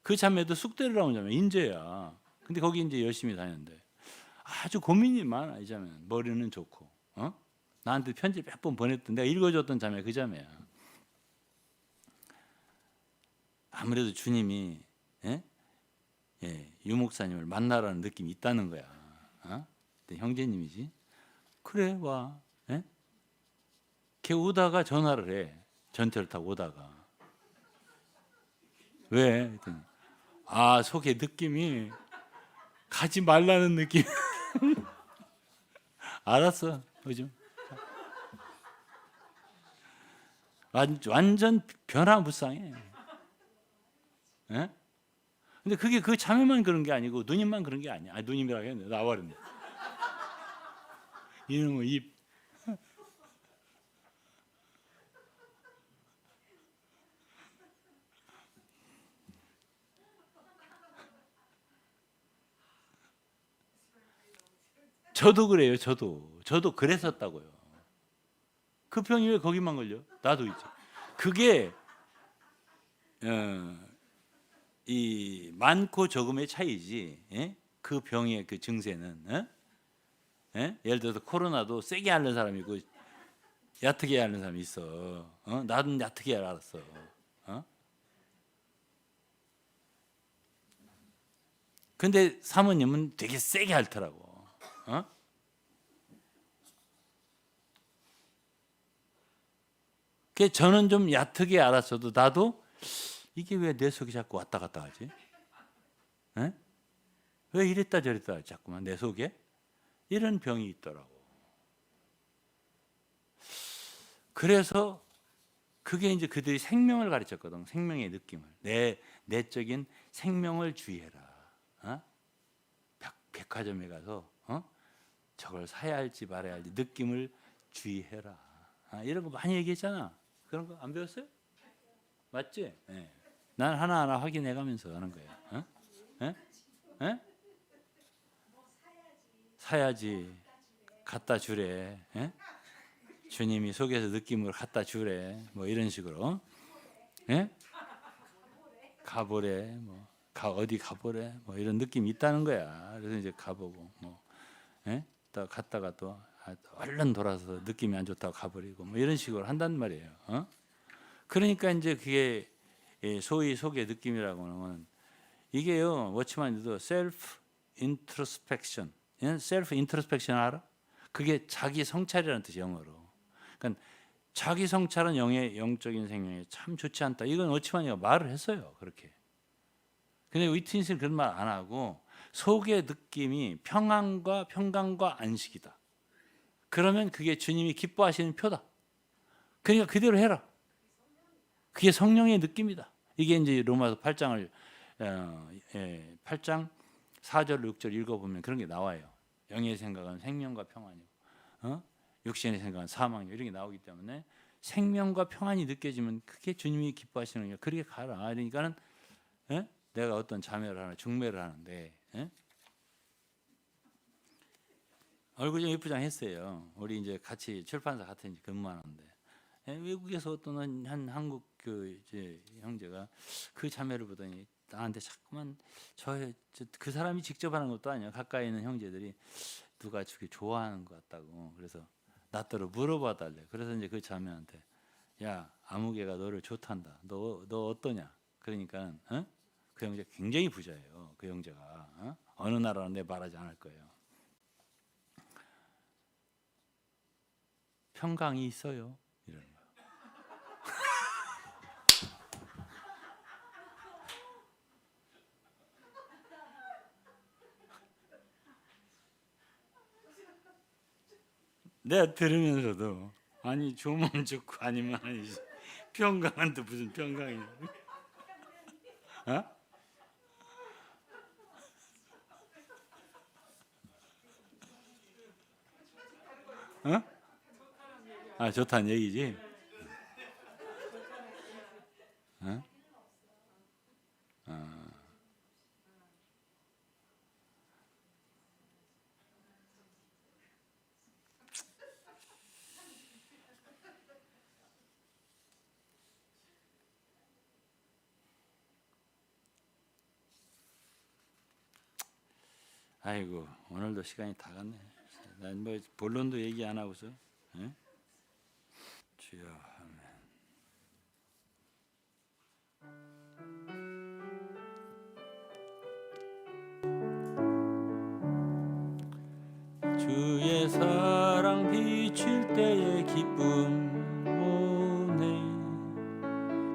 그 자매도 쑥대를 나온 자매 인재야. 근데 거기 이제 열심히 다녔는데 아주 고민이 많아. 이 자매는 머리는 좋고 나한테 편지 몇 번 보냈던 내가 읽어줬던 자매 그 자매야. 아무래도 주님이 유 목사님을 만나라는 느낌이 있다는 거야. 근데 형제님이지. 그래 와. 걔 오다가 전화를 해. 전철 타고 오다가 왜? 그랬더니 속에 느낌이 가지 말라는 느낌. 알았어. 요즘 완전 변화무쌍해. 근데 그게 그 자매만 그런 게 아니고 누님만 그런 게 아니야. 누님이라고 했네. 나와버렸네. 이놈의 입. 저도 그래요. 저도 그랬었다고요. 그 병이 왜 거기만 걸려? 나도 있죠. 그게 이 많고 적음의 차이지. 그 병의 그 증세는 예를 들어서 코로나도 세게 앓는 사람이 있고 얕게 앓는 사람이 있어. 나는 얕게 앓았어. 근데 사모님은 되게 세게 앓더라고. 그 저는 좀 얕게 알았어도 나도 이게 왜 내 속이 자꾸 왔다 갔다 하지? 왜 이랬다 저랬다 자꾸만 내 속에 이런 병이 있더라고. 그래서 그게 이제 그들이 생명을 가르쳤거든. 생명의 느낌을 내적인 생명을 주의해라. 백화점에 가서 저걸 사야 할지 말아야 할지 느낌을 주의해라. 이런 거 많이 얘기했잖아. 그런 거 안 배웠어요? 맞지? 네. 난 하나하나 확인해가면서 하는 거예요. 에? 사야지. 갖다 주래. 주님이 속에서 느낌을 갖다 주래. 뭐 이런 식으로. 가보래. 뭐 어디 가보래. 뭐 이런 느낌이 있다는 거야. 그래서 이제 가보고 또 갔다가 또 얼른 돌아서 느낌이 안 좋다고 가버리고 뭐 이런 식으로 한단 말이에요. 그러니까 이제 그게 소위 속의 느낌이라고 하는 이게요. 워치만도 셀프 인트로스펙션. 셀프 인트로스펙션 알아? 그게 자기 성찰이라는 뜻이 영어로. 그러니까 자기 성찰은 영적인 생명에 참 좋지 않다. 이건 워치만이가 말을 했어요. 그렇게. 근데 위트니스는 그런 말 안 하고 속의 느낌이 평강과 안식이다. 그러면 그게 주님이 기뻐하시는 표다. 그러니까 그대로 해라. 그게 성령의 느낌이다. 이게 이제 로마서 8장 4절 6절 읽어보면 그런 게 나와요. 영의 생각은 생명과 평안이고 육신의 생각은 사망이고 이런 게 나오기 때문에 생명과 평안이 느껴지면 그게 주님이 기뻐하시는 거예요. 그렇게 가라. 그러니까는 내가 어떤 자매를 하나 중매를 하는데 얼굴 좀 예쁘장 했어요. 우리 이제 같이 출판사 같은 근무하는데 외국에서 어떤 한 한국 그 이제 형제가 그 자매를 보더니 나한테 자꾸만 그 사람이 직접 하는 것도 아니야. 가까이 있는 형제들이 누가 저게 좋아하는 것 같다고. 그래서 나더러 물어봐 달래. 그래서 이제 그 자매한테 야 아무개가 너를 좋단다. 너 어떠냐? 그러니까 그 형제 굉장히 부자예요. 그 형제가 어느 나라는 내 말하지 않을 거예요. 평강이 있어요. 이러는 거예요. 내가 들으면서도 아니 좋으면 좋고 아니면 아니지. 평강한테 무슨 평강이냐? 어? 아, 좋다는 얘기지. 어? 아이고, 오늘도 시간이 다 갔네. 난 뭐 본론도 얘기 안 하고서. 예? 주여. 주의 사랑 비칠 때의 기쁨 오네.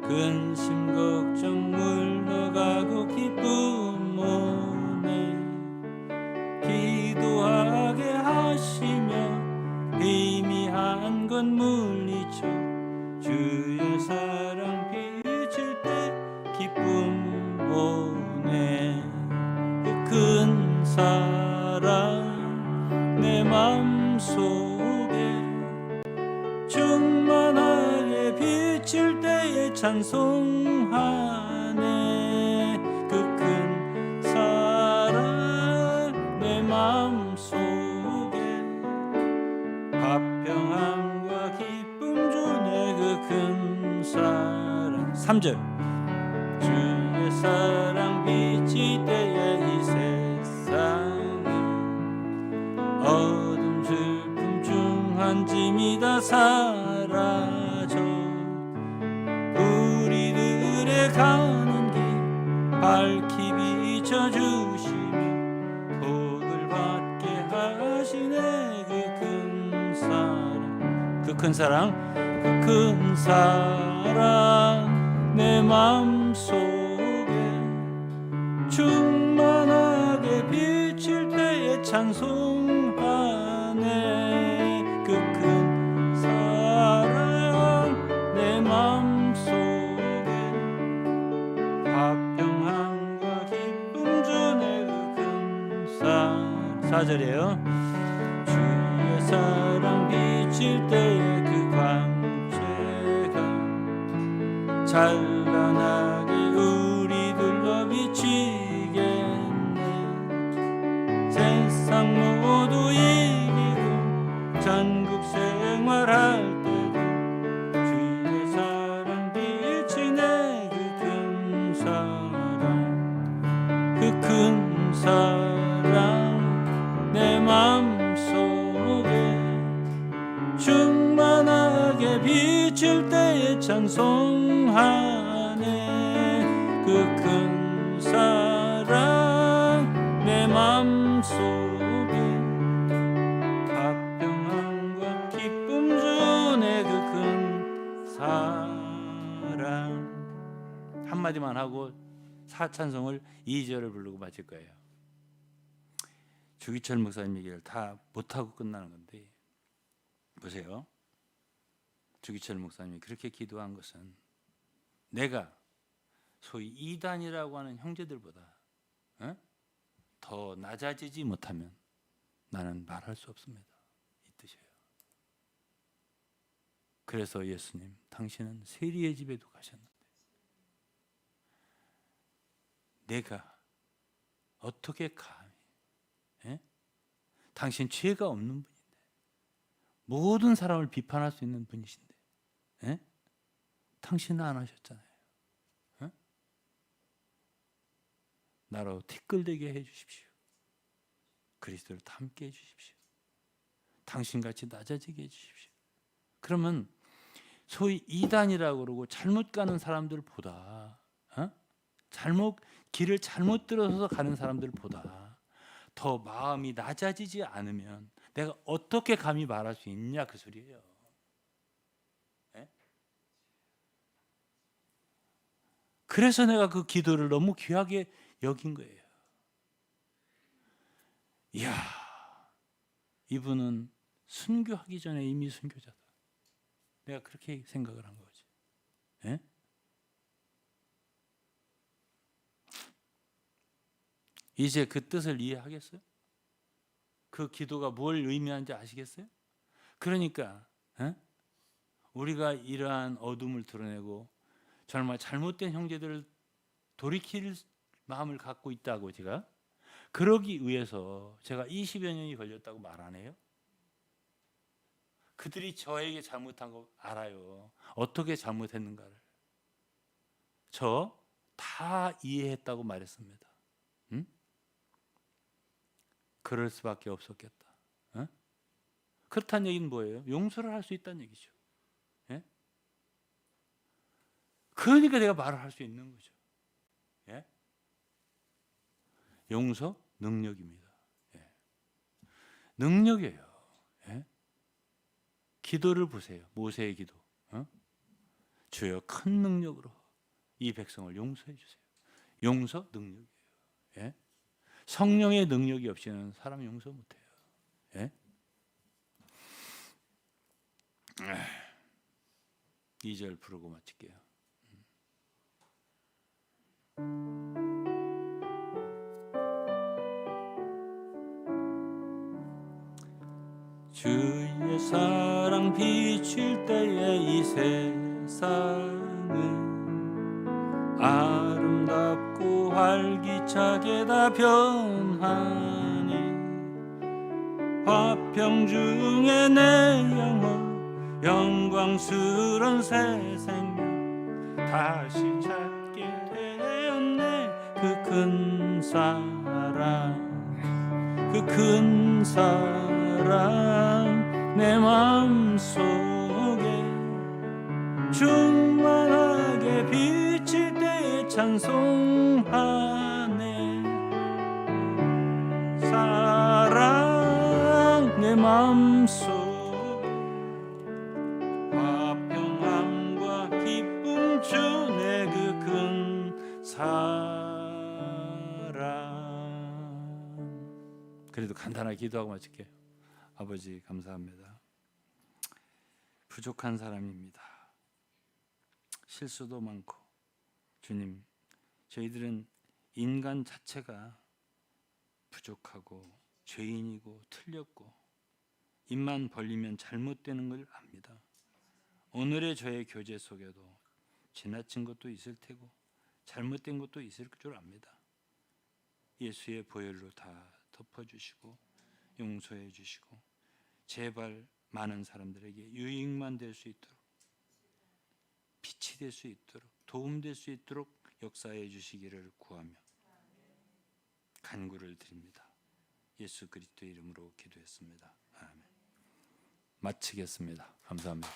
근심 걱정 물러가고 기쁨 오네. 기도하게 하시며 희미한 건 물리쳐. 주의 사랑 비칠 때 기쁨 오네. 그 큰 사랑 내 맘속에 충만하게 비칠 때에 찬송하네. 그 큰 사랑 내 맘속에 화평함과 기쁨 주네. 그 큰 사랑. 3절 주의 사랑 비칠 때에 이 세상은 어둠 슬픔 중 한 짐이 다 사라져. 우리들의 가는 길 밝히 비춰주시며 복을 받게 하시네. 그 큰 사랑. 그 큰 사랑. 그 큰 사랑 내 맘속에 충만하게 비칠 때에 찬송하네. 그 큰 사랑 내 맘속에 화평함과 기쁨 주네. 그 큰 사랑. 4절이에요. 주의 사랑 비칠 때에 그 광채가 찬란하게 우리들로 비치겠네. 세상 모두 이기고 전국 생활할 때도 주의 사랑 비치네. 그 큰 사랑. 그 큰 사랑 내 맘속에 충만하게 비칠 때에 찬송하네. 그 큰 사랑 내 맘속에 화평함과 기쁨 주네. 그 큰 사랑. 한마디만 하고 사찬송을 2절을 부르고 마칠 거예요. 주기철 목사님 얘기를 다 못하고 끝나는 건데, 보세요. 주기철 목사님이 그렇게 기도한 것은 내가 소위 이단이라고 하는 형제들보다 더 낮아지지 못하면 나는 말할 수 없습니다, 이 뜻이에요. 그래서 예수님, 당신은 세리의 집에도 가셨는데 내가 어떻게 감히 당신 죄가 없는 분인데, 모든 사람을 비판할 수 있는 분이신데 당신은 안 하셨잖아요. 나로 티끌되게 해주십시오. 그리스도를 함께 해주십시오. 당신같이 낮아지게 해주십시오. 그러면 소위 이단이라고 그러고 잘못 가는 사람들보다 길을 잘못 들어서 가는 사람들보다 더 마음이 낮아지지 않으면 내가 어떻게 감히 말할 수 있냐, 그 소리예요. 그래서 내가 그 기도를 너무 귀하게 여긴 거예요. 이야, 이분은 순교하기 전에 이미 순교자다. 내가 그렇게 생각을 한 거지. 이제 그 뜻을 이해하겠어요? 그 기도가 뭘 의미하는지 아시겠어요? 그러니까 우리가 이러한 어둠을 드러내고 정말 잘못된 형제들을 돌이킬 마음을 갖고 있다고 제가 그러기 위해서 제가 20여 년이 걸렸다고 말 안 해요? 그들이 저에게 잘못한 거 알아요. 어떻게 잘못했는가를. 저 다 이해했다고 말했습니다. 응? 그럴 수밖에 없었겠다. 그렇다는 얘기는 뭐예요? 용서를 할 수 있다는 얘기죠. 예? 그러니까 내가 말을 할 수 있는 거죠. 예? 용서 능력입니다. 예. 능력이에요. 예? 기도를 보세요. 모세의 기도. 주여 큰 능력으로 이 백성을 용서해 주세요. 용서 능력이에요. 예? 성령의 능력이 없이는 사람 용서 못해요. 예? 2절 부르고 마칠게요. 주의 사랑 비칠 때에 이 세상은 아름답고 활기차게 다 변하니 화평 중에 내 영혼 영광스런 새 생명 다시 찾게 되었네. 그 큰 사랑 그 큰 사랑 내 마음속에 충만하게 비칠 때 찬송하네. 사랑 내 마음속에 화평함과 기쁨 주네. 그 큰 사랑. 그래도 간단하게 기도하고 마칠게요. 아버지 감사합니다. 부족한 사람입니다. 실수도 많고 주님, 저희들은 인간 자체가 부족하고 죄인이고 틀렸고 입만 벌리면 잘못되는 걸 압니다. 오늘의 저의 교제 속에도 지나친 것도 있을 테고 잘못된 것도 있을 줄 압니다. 예수의 보혈로 다 덮어주시고 용서해 주시고 제발 많은 사람들에게 유익만 될 수 있도록, 빛이 될 수 있도록, 도움될 수 있도록 역사해 주시기를 구하며 간구를 드립니다. 예수 그리스도의 이름으로 기도했습니다. 아멘. 마치겠습니다. 감사합니다.